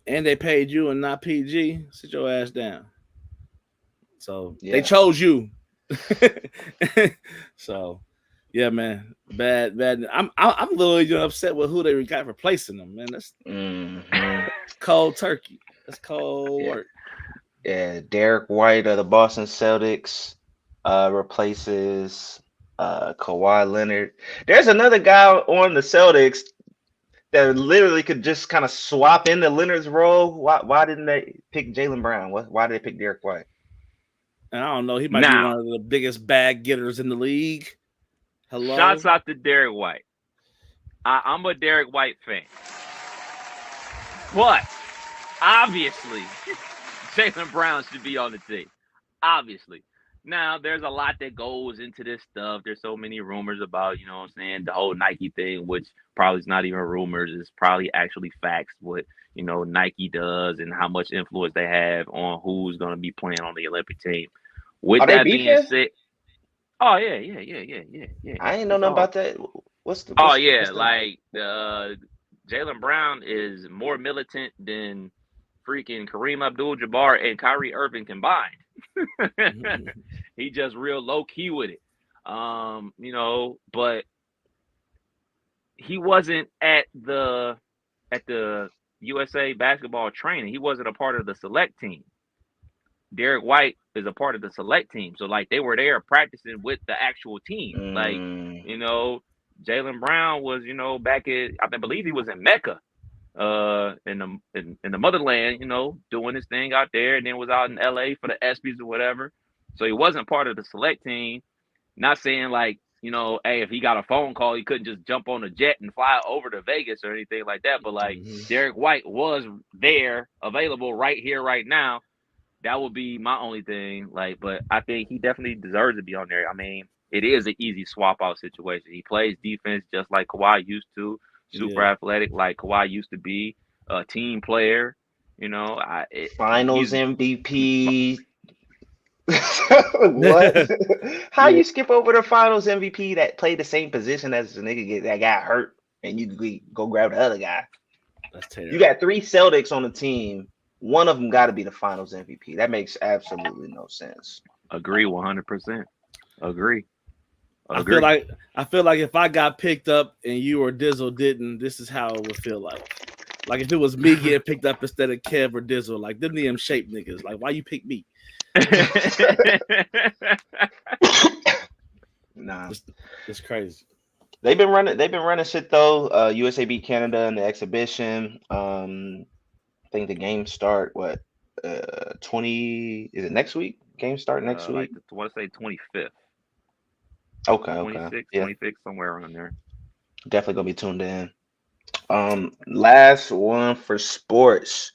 Speaker 8: And they paid you and not PG. Sit your ass down. So
Speaker 3: Yeah.
Speaker 8: they chose you. So, yeah, man, bad. I'm a little upset with who they got replacing them, man. That's
Speaker 3: Mhm.
Speaker 8: cold turkey. That's cold
Speaker 3: Yeah.
Speaker 8: work.
Speaker 3: Yeah, Derek White of the Boston Celtics replaces Kawhi Leonard. There's another guy on the Celtics that literally could just kind of swap into Leonard's role. Why didn't they pick Jaylen Brown? Why did they pick Derek White?
Speaker 8: And I don't know. He might be one of the biggest bag getters in the league. Hello.
Speaker 7: Shouts out to Derek White. I'm a Derek White fan. But, obviously, Jaylen Brown should be on the team. Obviously. Now, there's a lot that goes into this stuff. There's so many rumors about, the whole Nike thing, which probably is not even rumors. It's probably actually facts what, Nike does and how much influence they have on who's going to be playing on the Olympic team. With
Speaker 3: Are they
Speaker 7: that being
Speaker 3: beefing?
Speaker 7: said, oh, yeah.
Speaker 3: I ain't know nothing about that. What's
Speaker 7: Oh,
Speaker 3: what's
Speaker 7: yeah,
Speaker 3: the-
Speaker 7: like Jaylen Brown is more militant than freaking Kareem Abdul-Jabbar and Kyrie Irving combined. He just real low key with it. But he wasn't at the USA basketball training. He wasn't a part of the select team. Derek White is a part of the select team. So like they were there practicing with the actual team. Like, you know, Jaylen Brown was, you know, back at I believe he was in Mecca, in the motherland, you know, doing his thing out there, and then was out in LA for the ESPYs or whatever. So he wasn't part of the select team. Not saying like, you know, hey, if he got a phone call, he couldn't just jump on a jet and fly over to Vegas or anything like that. But like Derek White was there, available right here, right now. That would be my only thing. Like, but I think he definitely deserves to be on there. I mean, it is an easy swap out situation. He plays defense just like Kawhi used to, super athletic like Kawhi used to be, a team player. You know,
Speaker 3: Finals MVP. What? How you skip over the Finals MVP that played the same position as the nigga that got hurt, and you go grab the other guy?
Speaker 8: That's terrible.
Speaker 3: You got 3 Celtics on the team. One of them got to be the Finals MVP. That makes absolutely no sense.
Speaker 7: Agree 100%. Agree.
Speaker 8: I feel like if I got picked up and you or Dizzle didn't, this is how it would feel like. Like if it was me getting picked up instead of Kev or Dizzle, like them damn shape niggas. Like, why you pick me?
Speaker 3: Nah,
Speaker 8: it's crazy.
Speaker 3: They've been running shit though. USA beat Canada in the exhibition. I think the games start 20, is it next week? Games start next week.
Speaker 7: I want to say 25th.
Speaker 3: Okay.
Speaker 7: 26, 26, somewhere around there.
Speaker 3: Definitely gonna be tuned in. Last one for sports.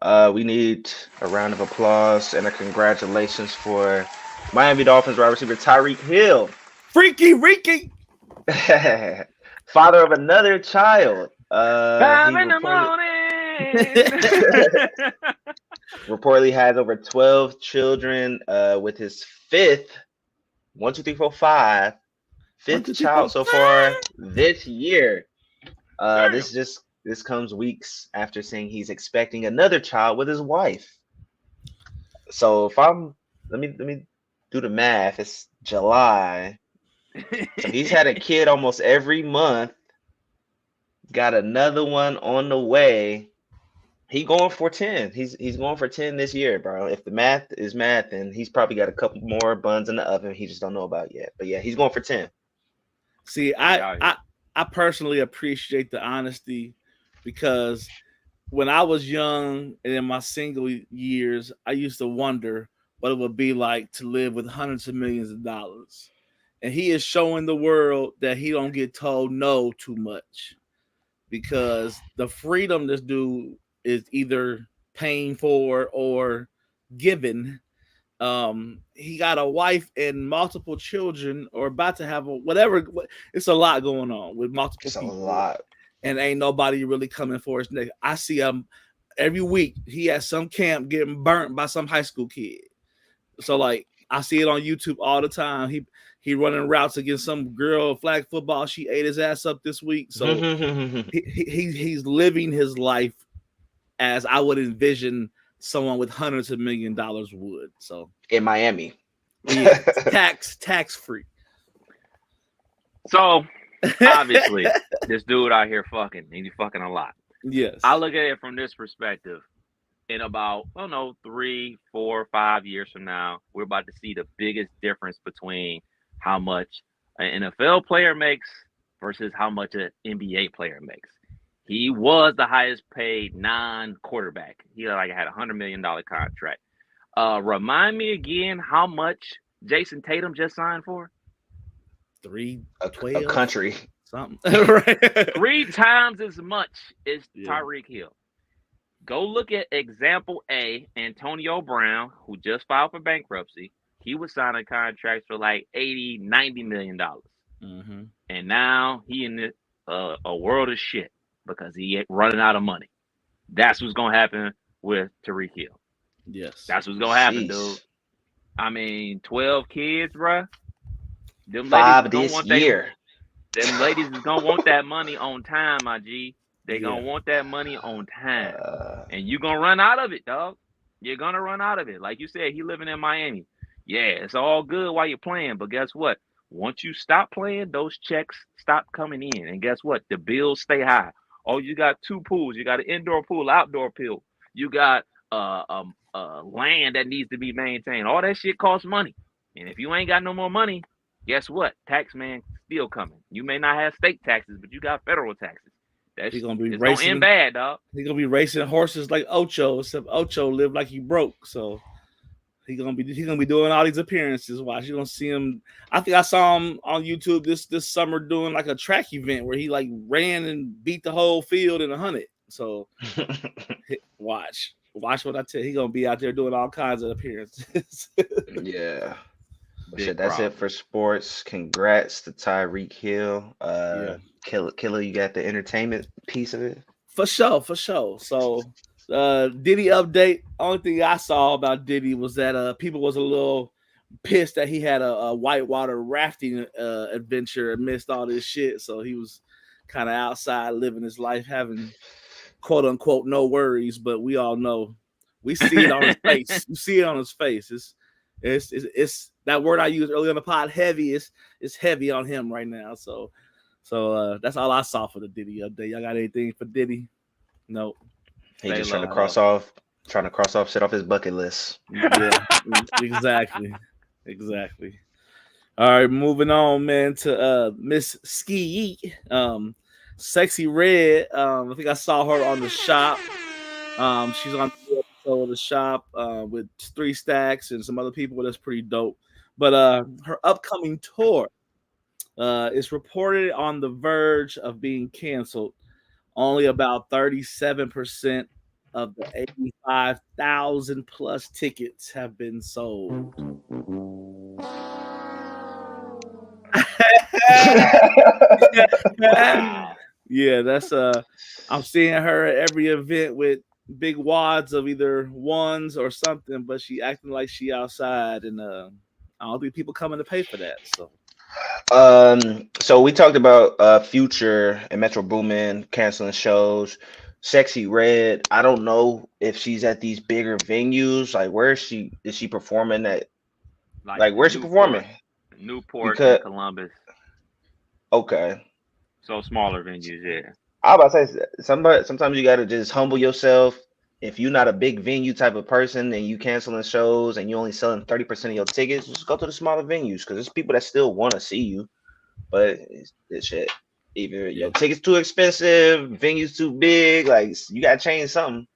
Speaker 3: We need a round of applause and a congratulations for Miami Dolphins wide receiver Tyreek Hill.
Speaker 8: Freaky Ricky.
Speaker 3: Father of another child.
Speaker 7: 5 in the morning.
Speaker 3: Reportedly has over 12 children, with his fifth, 1, 2, 3, 4, 5, fifth child so far this year. This comes weeks after saying he's expecting another child with his wife. So let me do the math. It's July. So he's had a kid almost every month. Got another one on the way. He going for 10. He's going for 10 this year, bro. If the math is math, then he's probably got a couple more buns in the oven he just don't know about yet. But yeah, he's going for 10.
Speaker 8: See, I personally appreciate the honesty, because when I was young and in my single years, I used to wonder what it would be like to live with hundreds of millions of dollars. And he is showing the world that he don't get told no too much, because the freedom this dude is either paying for or given. He got a wife and multiple children, or about to have whatever. It's a lot going on with multiple people.
Speaker 3: It's a lot.
Speaker 8: And ain't nobody really coming for his neck. I see him every week. He at some camp getting burnt by some high school kid. So like I see it on YouTube all the time. He running routes against some girl flag football. She ate his ass up this week. So he's living his life as I would envision someone with hundreds of $millions would. So
Speaker 3: in Miami,
Speaker 8: yeah, tax free.
Speaker 7: So obviously, this dude out here fucking, and he's fucking a lot.
Speaker 8: Yes,
Speaker 7: I look at it from this perspective. In about 3, 4, 5 years from now, we're about to see the biggest difference between how much an NFL player makes versus how much an NBA player makes. He was the highest paid non-quarterback. He had a $100 million contract. Remind me again how much Jason Tatum just signed for?
Speaker 3: A country.
Speaker 8: Something.
Speaker 7: Right. 3 times as much as Tyreek Hill. Go look at example A, Antonio Brown, who just filed for bankruptcy. He was signing contracts for like $80, $90 million.
Speaker 8: Mm-hmm.
Speaker 7: And now he in a world of shit because he ain't running out of money. That's what's going to happen with Tyreek Hill.
Speaker 8: Yes.
Speaker 7: That's what's going to happen, dude. I mean, 12 kids, bruh. Them
Speaker 3: 5 this year.
Speaker 7: Them ladies is going to want that money on time, my G. They going to want that money on time. And you going to run out of it, dog. You're going to run out of it. Like you said, he living in Miami. Yeah, it's all good while you're playing. But guess what? Once you stop playing, those checks stop coming in. And guess what? The bills stay high. Oh, you got 2 pools. You got an indoor pool, outdoor pool. You got land that needs to be maintained. All that shit costs money. And if you ain't got no more money, guess what? Tax man still coming. You may not have state taxes, but you got federal taxes. That's
Speaker 8: He's gonna be
Speaker 7: it's
Speaker 8: racing.
Speaker 7: gonna end bad, dog.
Speaker 8: He's gonna be racing horses like Ocho, except Ocho lived like he broke. So he's gonna be doing all these appearances. Watch, you gonna see him. I think I saw him on YouTube this summer doing like a track event where he like ran and beat the whole field in 100. So watch what I tell you. He's gonna be out there doing all kinds of appearances.
Speaker 3: Yeah.
Speaker 7: Big
Speaker 3: Shit, that's
Speaker 7: problem.
Speaker 3: it for sports. Congrats to Tyreek Hill.
Speaker 8: Yeah.
Speaker 3: Killer, you got the entertainment piece of it.
Speaker 8: For sure. So Diddy update. Only thing I saw about Diddy was that people was a little pissed that he had a whitewater rafting adventure and missed all this shit. So he was kind of outside living his life, having quote unquote no worries. But we all know, we see it on his face. You see it on his face. It's that word I used earlier in the pod. Heavy. It's heavy on him right now. So that's all I saw for the Diddy update. Y'all got anything for Diddy? No.
Speaker 3: He just trying to cross off shit off his bucket list.
Speaker 8: Yeah, exactly. All right, moving on, man, to Miss Ski. Sexy Red. I think I saw her on The Shop. She's on the episode of The Shop with 3 Stacks and some other people. That's pretty dope. But her upcoming tour is reported on the verge of being canceled. Only about 37% of the 85,000 plus tickets have been sold. Yeah, that's I'm seeing her at every event with big wads of either ones or something, but she acting like she outside, and I don't think people coming to pay for that.
Speaker 3: So we talked about Future and Metro Boomin canceling shows. Sexy Red, I don't know if she's at these bigger venues. Like, where is she? Is she performing at? Like where's she performing?
Speaker 7: Newport and Columbus.
Speaker 3: Okay.
Speaker 7: So smaller venues, yeah.
Speaker 3: I was about to say, sometimes you gotta just humble yourself. If you're not a big venue type of person and you canceling shows and you only selling 30% of your tickets, just go to the smaller venues, because there's people that still want to see you. But it's shit. Either your tickets too expensive, venues too big. Like, you gotta change something.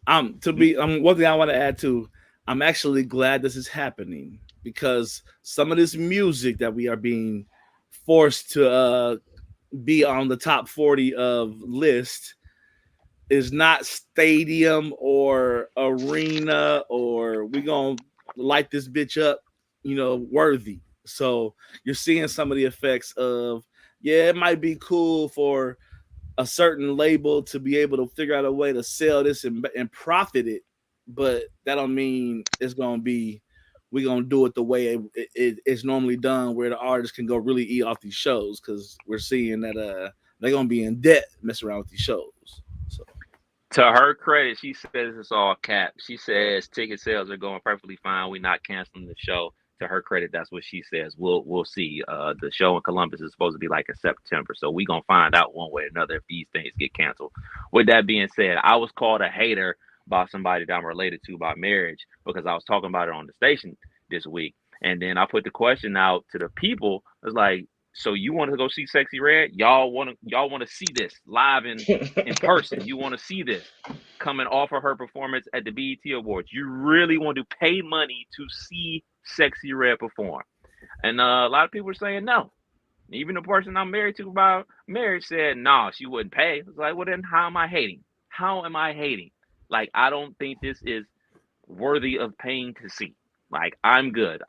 Speaker 8: One thing I want to add to, I'm actually glad this is happening, because some of this music that we are being forced to be on the top 40 of list is not stadium or arena or we gonna light this bitch up, worthy. So you're seeing some of the effects of, it might be cool for a certain label to be able to figure out a way to sell this and profit it, but that don't mean it's gonna be, we're gonna do it the way it's normally done, where the artist can go really eat off these shows, because we're seeing that they're gonna be in debt messing around with these shows. So,
Speaker 7: to her credit, she says it's all cap. She says ticket sales are going perfectly fine. We're not canceling the show. To her credit, that's what she says. We'll see. The show in Columbus is supposed to be like in September, so we're gonna find out one way or another if these things get canceled. With that being said, I was called a hater by somebody that I'm related to by marriage, because I was talking about it on the station this week. And then I put the question out to the people. I was like, so you want to go see Sexy Red? Y'all want to see this live in person? You want to see this coming off of her performance at the BET Awards? You really want to pay money to see Sexy Red perform? And a lot of people were saying no. Even the person I'm married to about marriage said, nah, she wouldn't pay. I was like, well, then how am I hating? How am I hating? Like, I don't think this is worthy of paying to see. Like, I'm good.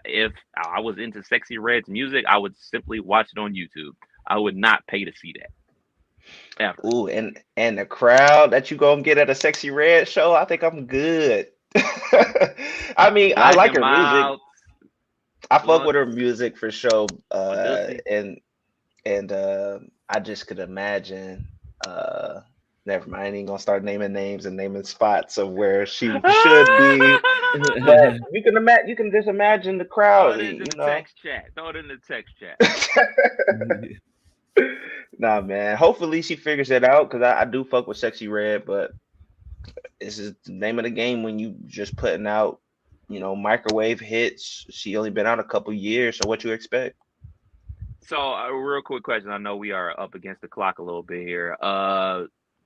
Speaker 7: If I was into Sexy Red's music, I would simply watch it on YouTube. I would not pay to see that. Ever.
Speaker 3: Ooh, and the crowd that you gonna get at a Sexy Red show, I think I'm good. I mean, I like her music. I fuck with her music for sure. And I just could imagine. Never mind. I ain't gonna start naming names and naming spots of where she should be. But you can just imagine the crowd.
Speaker 7: Throw it in the text chat. Throw it in the text chat.
Speaker 3: Nah, man. Hopefully she figures it out, because I do fuck with Sexy Red, but This is the name of the game when you just putting out, microwave hits. She only been out a couple years, so what you expect?
Speaker 7: So, a real quick question. I know we are up against the clock a little bit here.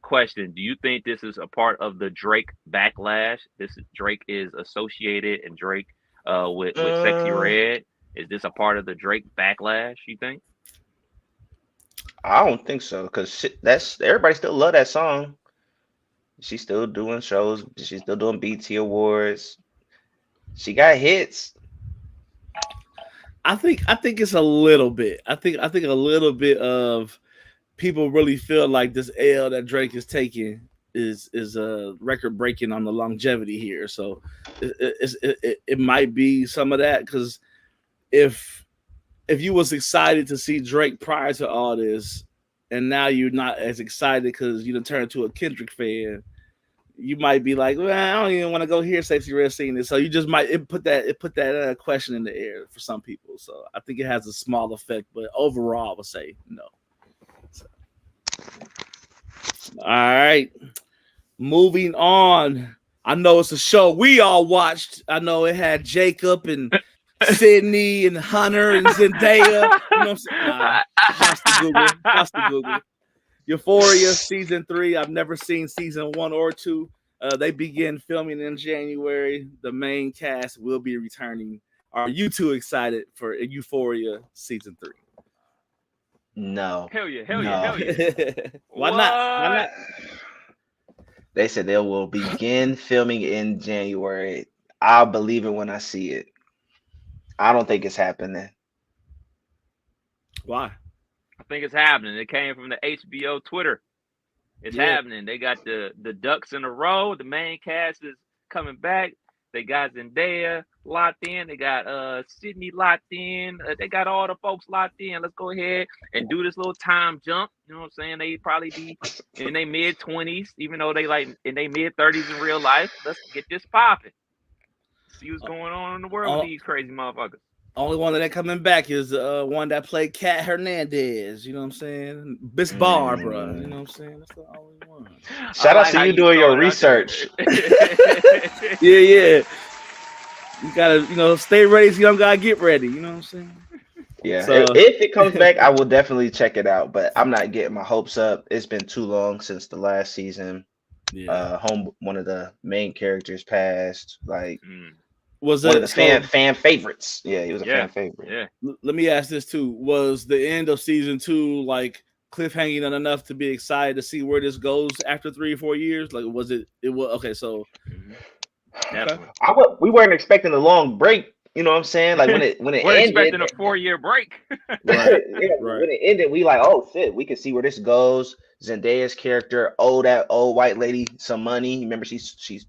Speaker 7: Question: do you think this is a part of the Drake backlash? Drake is associated and Drake with Sexy
Speaker 3: Uh,
Speaker 7: Red. Is this a part of the Drake backlash? You think?
Speaker 3: I don't think so, because that's everybody still love that song. She's still doing shows. She's still doing BT Awards. She got hits.
Speaker 8: I think it's a little bit. I think a little bit of people really feel like this L that Drake is taking is a record breaking on the longevity here. So it might be some of that, because if you was excited to see Drake prior to all this, and now you're not as excited because you done turned into a Kendrick fan, you might be like, well, I don't even want to go hear Sexy Red singing this. So you just might put that question in the air for some people. So I think it has a small effect, but overall, I would say no. So. All right, moving on. I know it's a show we all watched. I know it had Jacob and Sydney and Hunter and Zendaya. You know what I'm saying? Has to Google. Euphoria season 3. I've never seen season 1 or 2. They begin filming in January. The main cast will be returning. Are you two excited for Euphoria season 3?
Speaker 3: No.
Speaker 7: Hell yeah!
Speaker 8: Why not?
Speaker 3: They said they will begin filming in January. I'll believe it when I see it. I don't think it's happening.
Speaker 8: Why?
Speaker 7: I think it's happening. It came from the HBO Twitter. It's happening. They got the ducks in a row. The main cast is coming back. They got Zendaya locked in. They got Sydney locked in. They got all the folks locked in. Let's go ahead and do this little time jump. You know what I'm saying? They probably be in their mid-20s, even though they like in their mid-30s in real life. Let's get this popping. See what's going on in the world with these crazy motherfuckers.
Speaker 8: Only one that coming back is one that played Kat Hernandez. You know what I'm saying? Miss Barbara. You know what I'm saying? That's the only one.
Speaker 3: Shout out to you doing your research.
Speaker 8: Yeah. You gotta, stay ready so you don't gotta get ready. You know what I'm saying?
Speaker 3: Yeah. So, if it comes back, I will definitely check it out. But I'm not getting my hopes up. It's been too long since the last season. Yeah. One of the main characters passed. Like.
Speaker 8: Was
Speaker 3: one of the fan favorites? Yeah, he was a fan favorite.
Speaker 7: Yeah.
Speaker 8: Let me ask this too: was the end of season 2 like cliffhanging enough to be excited to see where this goes after 3 or 4 years? Like, was it? It was okay. So,
Speaker 3: we weren't expecting a long break. You know what I'm saying? Like when it
Speaker 7: we're
Speaker 3: ended,
Speaker 7: expecting a 4-year break.
Speaker 3: Right. When it ended, we like, oh shit, we can see where this goes. Zendaya's character owed that old white lady some money. Remember, she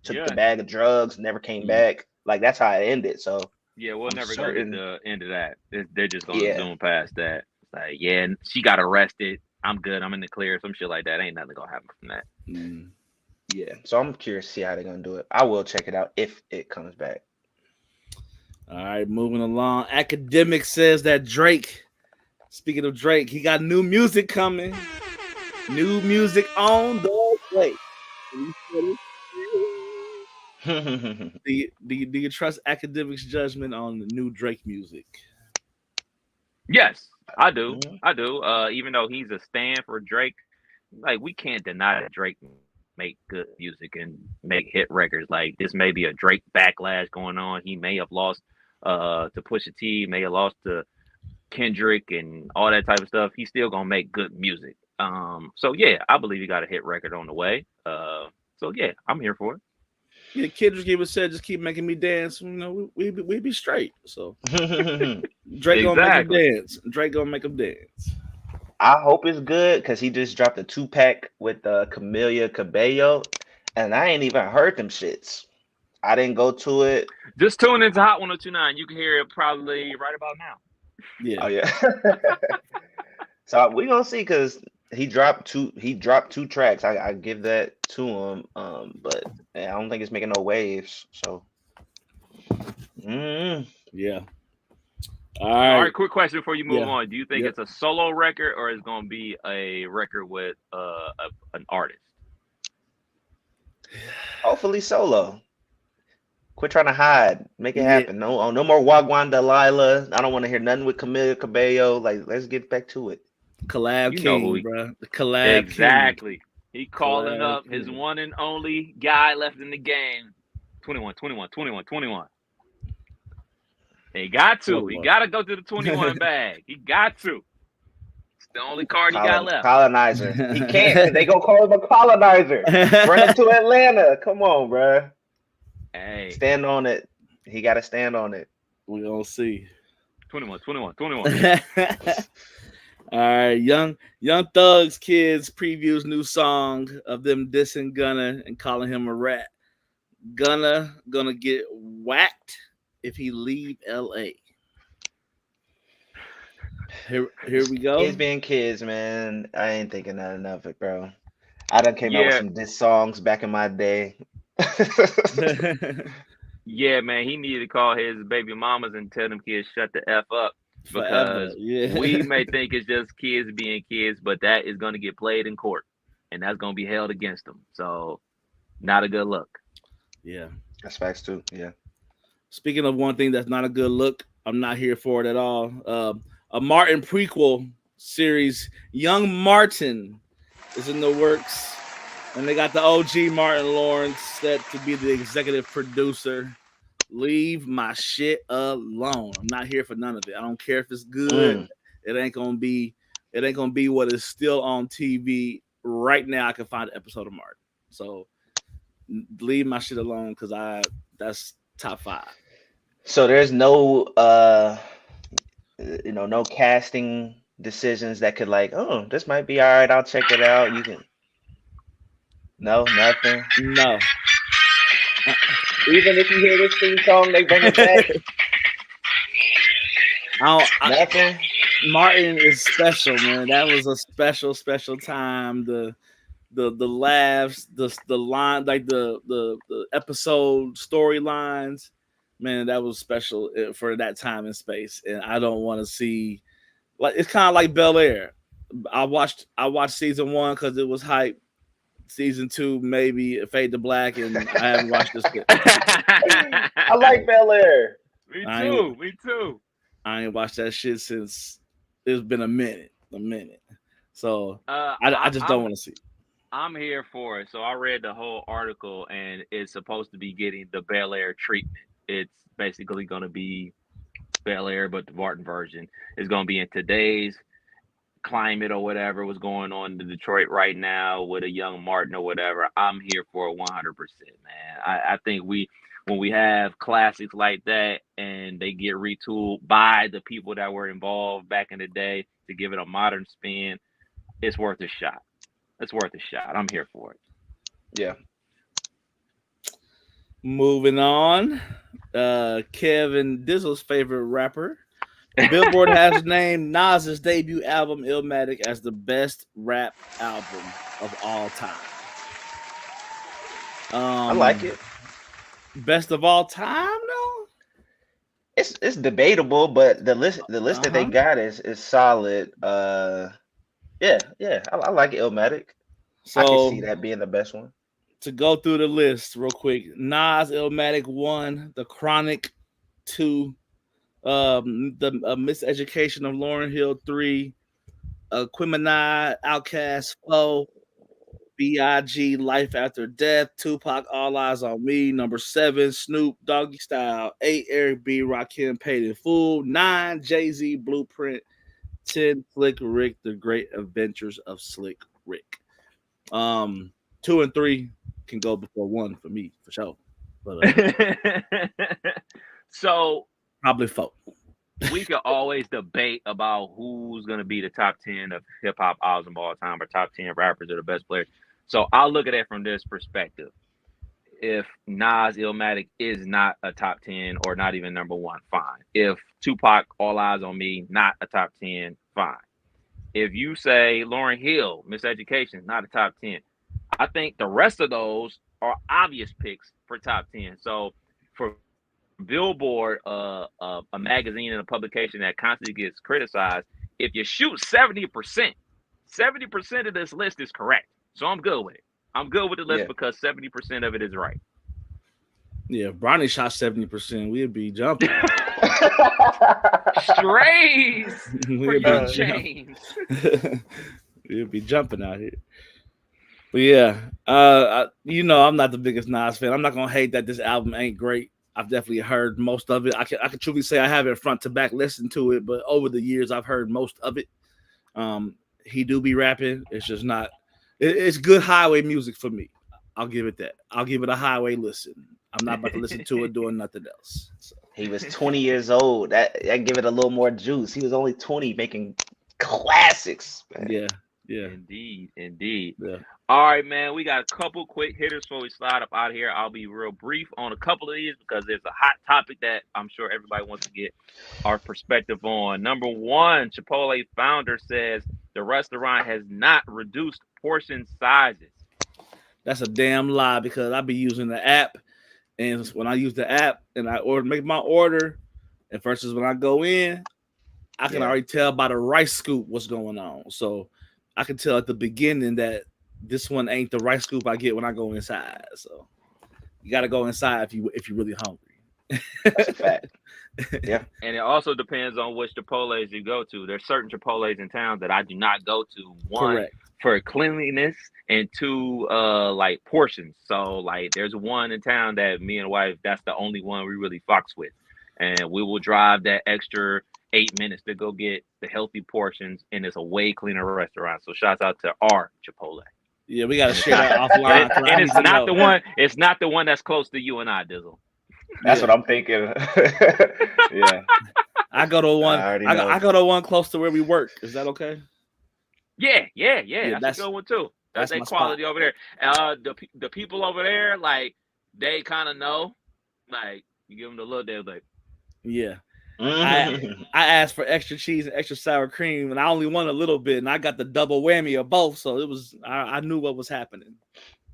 Speaker 3: took the bag of drugs, never came back. Like that's how it ended. So
Speaker 7: yeah, we'll never get to the end of that. They're just gonna zoom past that. It's like, yeah, she got arrested. I'm good. I'm in the clear. Some shit like that. Ain't nothing gonna happen from that.
Speaker 3: Yeah. So I'm curious to see how they're gonna do it. I will check it out if it comes back.
Speaker 8: All right, moving along. Academic says that Drake. Speaking of Drake, he got new music coming. New music on the way. Do you trust Academic's judgment on the new Drake music?
Speaker 7: Yes, I do. I do. Even though he's a stand for Drake, like we can't deny that Drake make good music and make hit records. Like this may be a Drake backlash going on. He may have lost to Pusha T, may have lost to Kendrick and all that type of stuff. He's still gonna make good music. So yeah, I believe he got a hit record on the way. So yeah, I'm here for it.
Speaker 8: Yeah, Kendrick even said, "Just keep making me dance." You know, we be straight. So Drake gonna make him dance. Drake gonna make him dance.
Speaker 3: I hope it's good because he just dropped a 2-pack with Camila Cabello, and I ain't even heard them shits. I didn't go to it.
Speaker 7: Just tune into Hot 102.9. You can hear it probably right about now.
Speaker 8: Yeah.
Speaker 3: Oh yeah. So we gonna see because he dropped two tracks. I give that to him. But I don't think it's making no waves. So
Speaker 8: yeah.
Speaker 7: All right. Quick question before you move on. Do you think it's a solo record or it's gonna be a record with an artist?
Speaker 3: Hopefully solo. Quit trying to hide. Make it
Speaker 8: Yeah,
Speaker 3: happen. No more Wagwan Delilah. I don't want to hear nothing with Camila Cabello. Like, let's get back to it.
Speaker 8: collab
Speaker 7: You know who
Speaker 8: king,
Speaker 7: he
Speaker 8: bro. The collab king.
Speaker 7: exactly. He calling
Speaker 8: Collab
Speaker 7: up his
Speaker 8: king.
Speaker 7: one and only guy left in the game. 21, 21, 21, 21. He got to. He
Speaker 8: Solo.
Speaker 7: got to go to the 21 bag. He got to. It's the only card he got left.
Speaker 3: Colonizer. He can't because they gonna call him a colonizer. Run him to Atlanta. Come on, bro.
Speaker 7: Hey,
Speaker 3: Stand on it. He got to stand on it.
Speaker 8: We gonna see.
Speaker 7: 21, 21, 21.
Speaker 8: All right, young Thugs Kids previews new song of them dissing Gunna and calling him a rat. Gunna gonna get whacked if he leave LA. Here we go.
Speaker 3: Kids being kids, man. I ain't thinking nothing of it, bro. I done came out with some diss songs back in my day.
Speaker 7: Yeah, man, he needed to call his baby mamas and tell them kids shut the F up. Because we may think it's just kids being kids, but that is going to get played in court, and that's going to be held against them. So, not a good look.
Speaker 8: Yeah,
Speaker 3: that's facts too. Yeah.
Speaker 8: Speaking of one thing that's not a good look, I'm not here for it at all. A Martin prequel series, Young Martin, is in the works, and they got the OG Martin Lawrence set to be the executive producer. Leave my shit alone. I'm not here for none of it. I don't care if it's good. It ain't gonna be what is still on TV right now. I can find an episode of Martin. So leave my shit alone because that's top 5.
Speaker 3: So there's no no casting decisions that could like, oh, this might be all right, I'll check it out. You can nothing.
Speaker 8: No.
Speaker 3: Even if you hear this theme song, they bring it back. Nothing.
Speaker 8: Martin is special, man. That was a special time. The laughs, the line, like the episode storylines, man, that was special for that time and space. And I don't want to see, like, it's kind of like Bel Air. I watched season 1 because it was hype. Season 2, maybe Fade to Black, and I haven't watched this yet.
Speaker 3: I like Bel Air.
Speaker 7: Me too.
Speaker 8: I ain't watched that shit since it's been a minute. So I just don't want to see it.
Speaker 7: I'm here for it. So I read the whole article, and it's supposed to be getting the Bel Air treatment. It's basically going to be Bel Air, but the Martin version is going to be in today's climate or whatever was going on in Detroit right now with a young Martin or whatever. I'm here for it 100%, man. I think when we have classics like that and they get retooled by the people that were involved back in the day to give it a modern spin, it's worth a shot. It's worth a shot. I'm here for it.
Speaker 3: Yeah.
Speaker 8: Moving on. Kevin Dizzle's favorite rapper. Billboard has named Nas's debut album Illmatic as the best rap album of all time.
Speaker 3: I like it.
Speaker 8: Best of all time, though?
Speaker 3: It's debatable, but the list that they got is solid. I like Illmatic.
Speaker 8: So
Speaker 3: I can see that being the best one.
Speaker 8: To go through the list real quick, Nas Illmatic 1, The Chronic 2, the Miseducation of Lauryn Hill 3, Quimini, Outkast 4, B.I.G. Life After Death, Tupac All Eyes on Me, number 7, Snoop Doggy Style, 8, Eric B. Rakim Paid in Full, 9, Jay-Z Blueprint, 10, Slick Rick, The Great Adventures of Slick Rick. 2 and 3 can go before 1 for me, for sure. But,
Speaker 7: so
Speaker 8: probably 4.
Speaker 7: We could always debate about who's going to be the top 10 of hip hop albums of all time or top 10 rappers or the best players. So I'll look at it from this perspective. If Nas Illmatic is not a top 10 or not even number 1, fine. If Tupac All Eyes on Me, not a top 10, fine. If you say Lauryn Hill, Miseducation, not a top 10, I think the rest of those are obvious picks for top 10. So for Billboard, a magazine and a publication that constantly gets criticized, if you shoot 70% of this list is correct. So I'm good with it. I'm good with the list
Speaker 3: Yeah.
Speaker 7: because 70% of it is right.
Speaker 8: Yeah, if Bronny shot 70%, we'd be jumping.
Speaker 7: Strays for
Speaker 8: We'd
Speaker 7: your
Speaker 8: be
Speaker 7: chains.
Speaker 8: we'd be jumping out here. But yeah, I'm not the biggest Nas fan. I'm not gonna hate that this album ain't great. I've definitely heard most of it. I can truly say I haven't front to back listened to it, but over the years I've heard most of it. He do be rapping. It's just not. It's good highway music for me. I'll give it that. I'll give it a highway listen. I'm not about to listen to it doing nothing else. So.
Speaker 3: He was 20 years old. That give it a little more juice. He was only 20 making classics. Man.
Speaker 8: Yeah.
Speaker 7: Indeed.
Speaker 8: Yeah.
Speaker 7: All right, man. We got a couple quick hitters before we slide up out of here. I'll be real brief on a couple of these because there's a hot topic that I'm sure everybody wants to get our perspective on. Number one, Chipotle founder says the restaurant has not reduced portion sizes.
Speaker 8: That's a damn lie because I be using the app, and when I use the app and I make my order, and versus when I go in, I can already tell by the rice scoop what's going on. So I can tell at the beginning that this one ain't the rice scoop I get when I go inside. So you got to go inside if you're really hungry.
Speaker 3: That's a fact. Yeah.
Speaker 7: And it also depends on which Chipotle's you go to. There's certain Chipotle's in town that I do not go to. One,
Speaker 8: Correct.
Speaker 7: for cleanliness, and two, like portions. So like there's one in town that me and the wife, that's the only one we really fucks with. And we will drive that extra 8 minutes to go get the healthy portions, and it's a way cleaner restaurant. So shouts out to our Chipotle.
Speaker 8: Yeah, we gotta share that offline.
Speaker 7: And it's not the one. It's not the one that's close to you and I, Dizzle.
Speaker 3: That's what I'm thinking. Yeah.
Speaker 8: I go to one.
Speaker 3: I
Speaker 8: I go to one close to where we work. Is that okay?
Speaker 7: Yeah. That's a good one too. That's
Speaker 8: my
Speaker 7: quality
Speaker 8: spot.
Speaker 7: over there. The people over there, like they kind of know. Like you give them the look, they're like,
Speaker 8: yeah. I asked for extra cheese and extra sour cream, and I only want a little bit, and I got the double whammy of both. So it was I knew what was happening.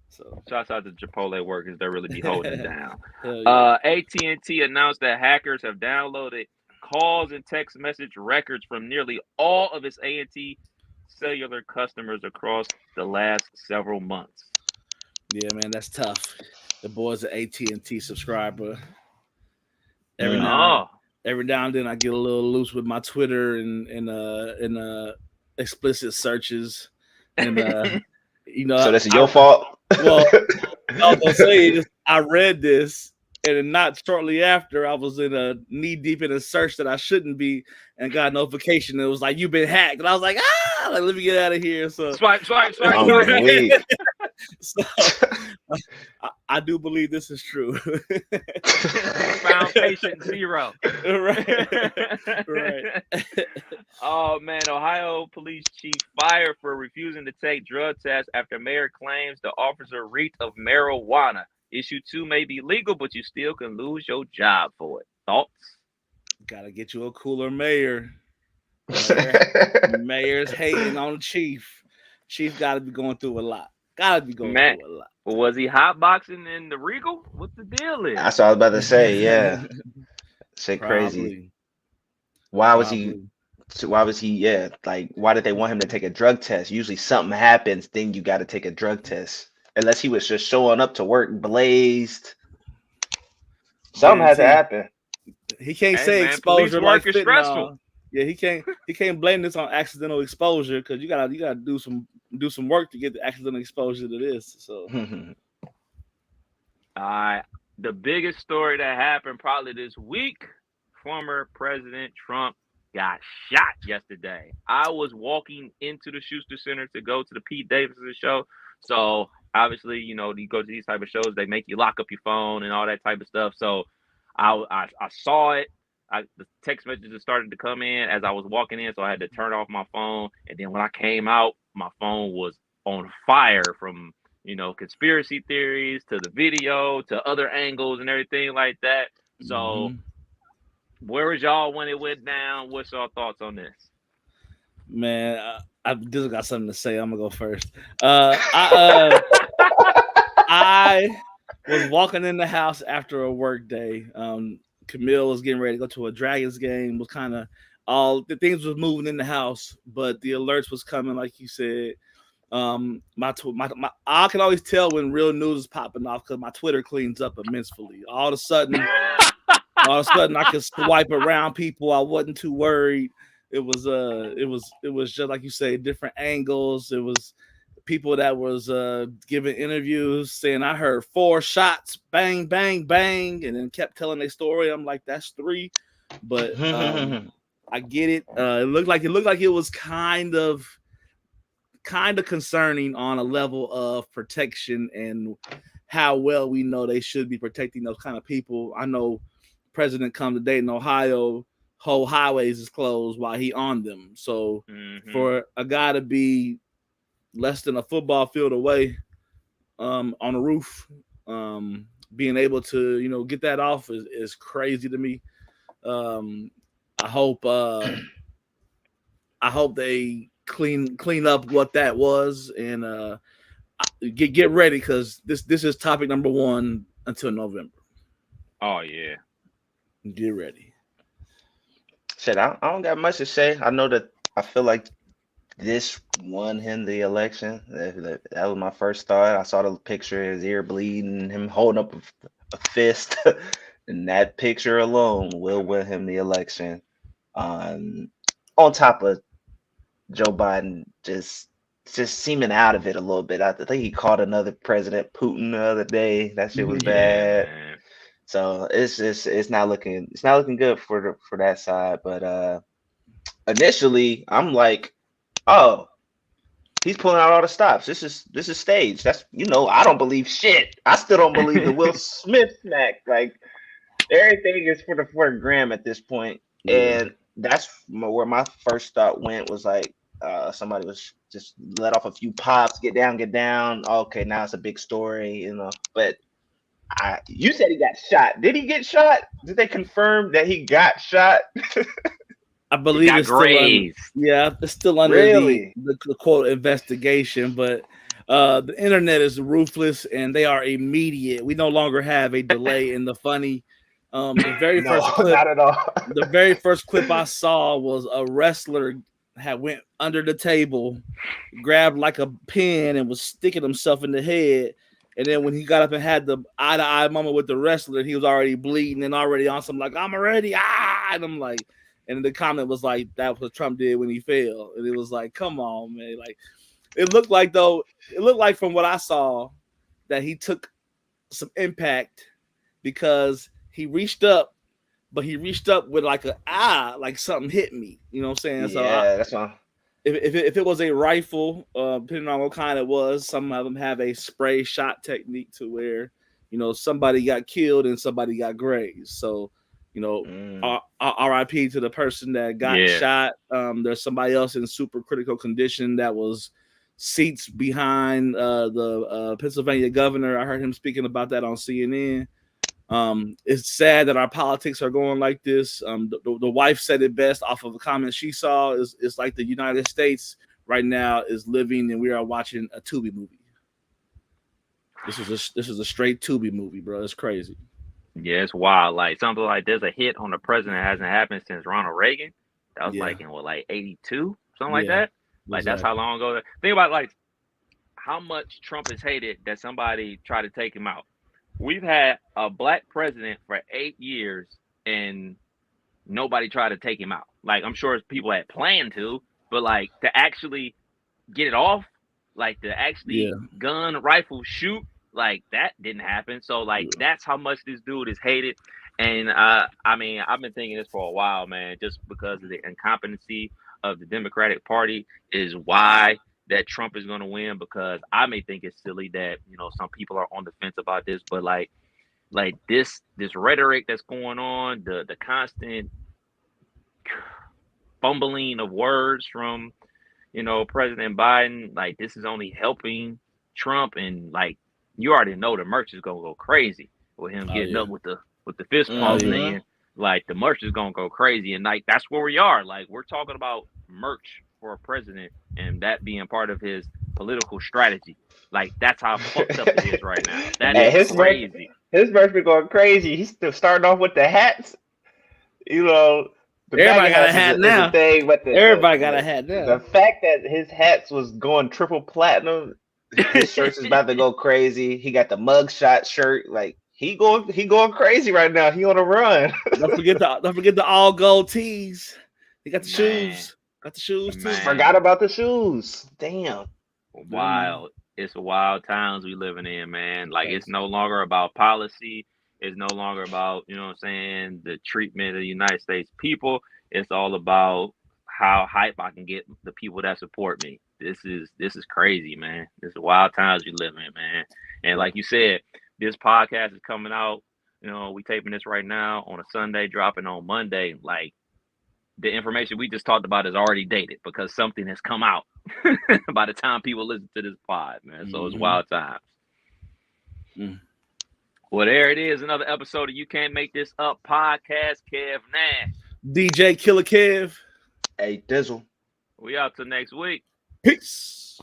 Speaker 8: So
Speaker 7: shouts out to Chipotle workers. They really be holding it down.
Speaker 8: yeah.
Speaker 7: AT&T announced that hackers have downloaded calls and text message records from nearly all of its AT&T cellular customers across the last several months.
Speaker 8: Yeah, man, that's tough. The boy's an AT&T subscriber. Every now and then I get a little loose with my Twitter and explicit searches, and
Speaker 3: So that's your fault.
Speaker 8: Well, I was gonna say I read this, and not shortly after I was in a knee deep in a search that I shouldn't be, and got a notification. It was like you've been hacked, and I was like, let me get out of here. So
Speaker 7: swipe.
Speaker 8: So, I do believe this is true.
Speaker 7: Found patient 0.
Speaker 8: Right.
Speaker 7: Oh man, Ohio police chief fired for refusing to take drug tests after mayor claims the officer reeked of marijuana. Issue 2 may be legal, but you still can lose your job for it. Thoughts?
Speaker 8: Gotta get you a cooler mayor. Mayor's hating on the chief. Chief gotta be going through a lot. Through a lot.
Speaker 7: Was he hotboxing in the Regal? What the deal is?
Speaker 3: That's what I was about to say. Yeah. Shit crazy. Why was he? Yeah. Like, why did they want him to take a drug test? Usually something happens, then you got to take a drug test. Unless he was just showing up to work blazed. Something had to happen.
Speaker 8: He can't say exposure like
Speaker 7: is stressful.
Speaker 8: Yeah, he can't blame this on accidental exposure because you gotta do some work to get the accidental exposure to this. So
Speaker 7: the biggest story that happened probably this week, former President Trump got shot yesterday. I was walking into the Schuster Center to go to the Pete Davidson show. So obviously, you go to these type of shows, they make you lock up your phone and all that type of stuff. So I saw it. The text messages started to come in as I was walking in, so I had to turn off my phone. And then when I came out, my phone was on fire from, conspiracy theories to the video to other angles and everything like that. So where was y'all when it went down? What's your thoughts on this?
Speaker 8: Man, I just got something to say. I'm gonna go first. I was walking in the house after a work day. Camille was getting ready to go to a Dragons game. Was kind of all the things was moving in the house, but the alerts was coming, like you said. I can always tell when real news is popping off because my Twitter cleans up immensely. All of a sudden, I can swipe around people. I wasn't too worried. It was just like you say, different angles. It was people that was giving interviews saying I heard 4 shots, bang, bang, bang, and then kept telling their story. I'm like, that's 3, but I get it. It looked like it was kind of concerning on a level of protection and how well we know they should be protecting those kind of people. I know President come to Dayton, Ohio, whole highways is closed while he on them. So for a guy to be less than a football field away on a roof, being able to get that off is crazy to me. I hope they clean up what that was and get ready because this is topic number 1 until November.
Speaker 7: Oh yeah,
Speaker 8: get ready.
Speaker 3: Shit, I don't got much to say. I know that I feel like this won him the election. That was my first thought. I saw the picture, his ear bleeding, him holding up a fist, and that picture alone will win him the election. On top of Joe Biden just seeming out of it a little bit. I think he called another president Putin the other day. That shit was bad.
Speaker 7: Man.
Speaker 3: So it's not looking good for that side. But initially, I'm like, oh, he's pulling out all the stops. This is staged. That's I don't believe shit. I still don't believe the Will Smith smack. Like everything is for a gram at this point. And that's where my first thought went was like somebody was just let off a few pops, get down. Okay, now it's a big story, But you said he got shot. Did he get shot? Did they confirm that he got shot?
Speaker 8: I believe it's still under the quote investigation, but the internet is ruthless and they are immediate. We no longer have a delay in the funny. The very first clip,
Speaker 3: not at all.
Speaker 8: The very first clip I saw was a wrestler had went under the table, grabbed like a pin and was sticking himself in the head. And then when he got up and had the eye-to-eye moment with the wrestler, he was already bleeding and already on some like, I'm already, and I'm like, and the comment was like, that was what Trump did when he failed. And it was like, come on, man. Like, it looked like from what I saw that he took some impact because he reached up, but he reached up with like like something hit me. You know what I'm saying?
Speaker 3: Yeah,
Speaker 8: so
Speaker 3: that's fine.
Speaker 8: If it was a rifle, depending on what kind it was, some of them have a spray shot technique to where, somebody got killed and somebody got grazed. So, RIP to the person that got shot. There's somebody else in super critical condition that was seats behind the Pennsylvania governor. I heard him speaking about that on CNN. It's sad that our politics are going like this. The wife said it best off of a comment she saw. It's like the United States right now is living and we are watching a Tubi movie. This is a straight Tubi movie, bro. It's crazy.
Speaker 7: Yeah, it's wild. Like something like there's a hit on the president that hasn't happened since Ronald Reagan. That was like in 82, something like that. Like that's how long ago. Think about like how much Trump is hated that somebody tried to take him out. We've had a black president for 8 years and nobody tried to take him out. Like, I'm sure people had planned to, but like to actually get it off, like to actually gun, rifle, shoot, like that didn't happen. So like that's how much this dude is hated. And I mean, I've been thinking this for a while, man, just because of the incompetency of the Democratic Party is why that Trump is going to win, because I may think it's silly that, some people are on the fence about this, but like this rhetoric that's going on, the constant fumbling of words from, President Biden, like this is only helping Trump. And like, you already know the merch is going to go crazy with him getting up with the fist pump thing. Like the merch is going to go crazy. And like, that's where we are. Like we're talking about merch for a president and that being part of his political strategy. Like that's how fucked up it is right now. That is crazy.
Speaker 3: His verse been going crazy. He's still starting off with the hats. The
Speaker 8: Everybody
Speaker 3: baggy
Speaker 8: got a
Speaker 3: hats
Speaker 8: hat
Speaker 3: is
Speaker 8: now.
Speaker 3: a thing, but
Speaker 8: Everybody got a hat now.
Speaker 3: The fact that his hats was going triple platinum, his shirts is about to go crazy. He got the mugshot shirt, like he going crazy right now. He on a run.
Speaker 8: Don't forget the all gold tees. He got the
Speaker 7: Man.
Speaker 8: shoes. Got the shoes too.
Speaker 7: Man.
Speaker 3: Forgot about the shoes. Damn.
Speaker 7: Wild. It's wild times we living in, man. Like it's no longer about policy. It's no longer about, you know what I'm saying, the treatment of the United States people. It's all about how hype I can get the people that support me. This is crazy, man. This is wild times we live in, man. And like you said, this podcast is coming out. You know, we taping this right now on a Sunday, dropping on Monday. Like the information we just talked about is already dated because something has come out by the time people listen to this pod, man. So it's wild times. Well, there it is. Another episode of You Can't Make This Up podcast. Kev Nash.
Speaker 8: DJ Killer Kev.
Speaker 3: Hey, Dizzle.
Speaker 7: We out till next week.
Speaker 8: Peace.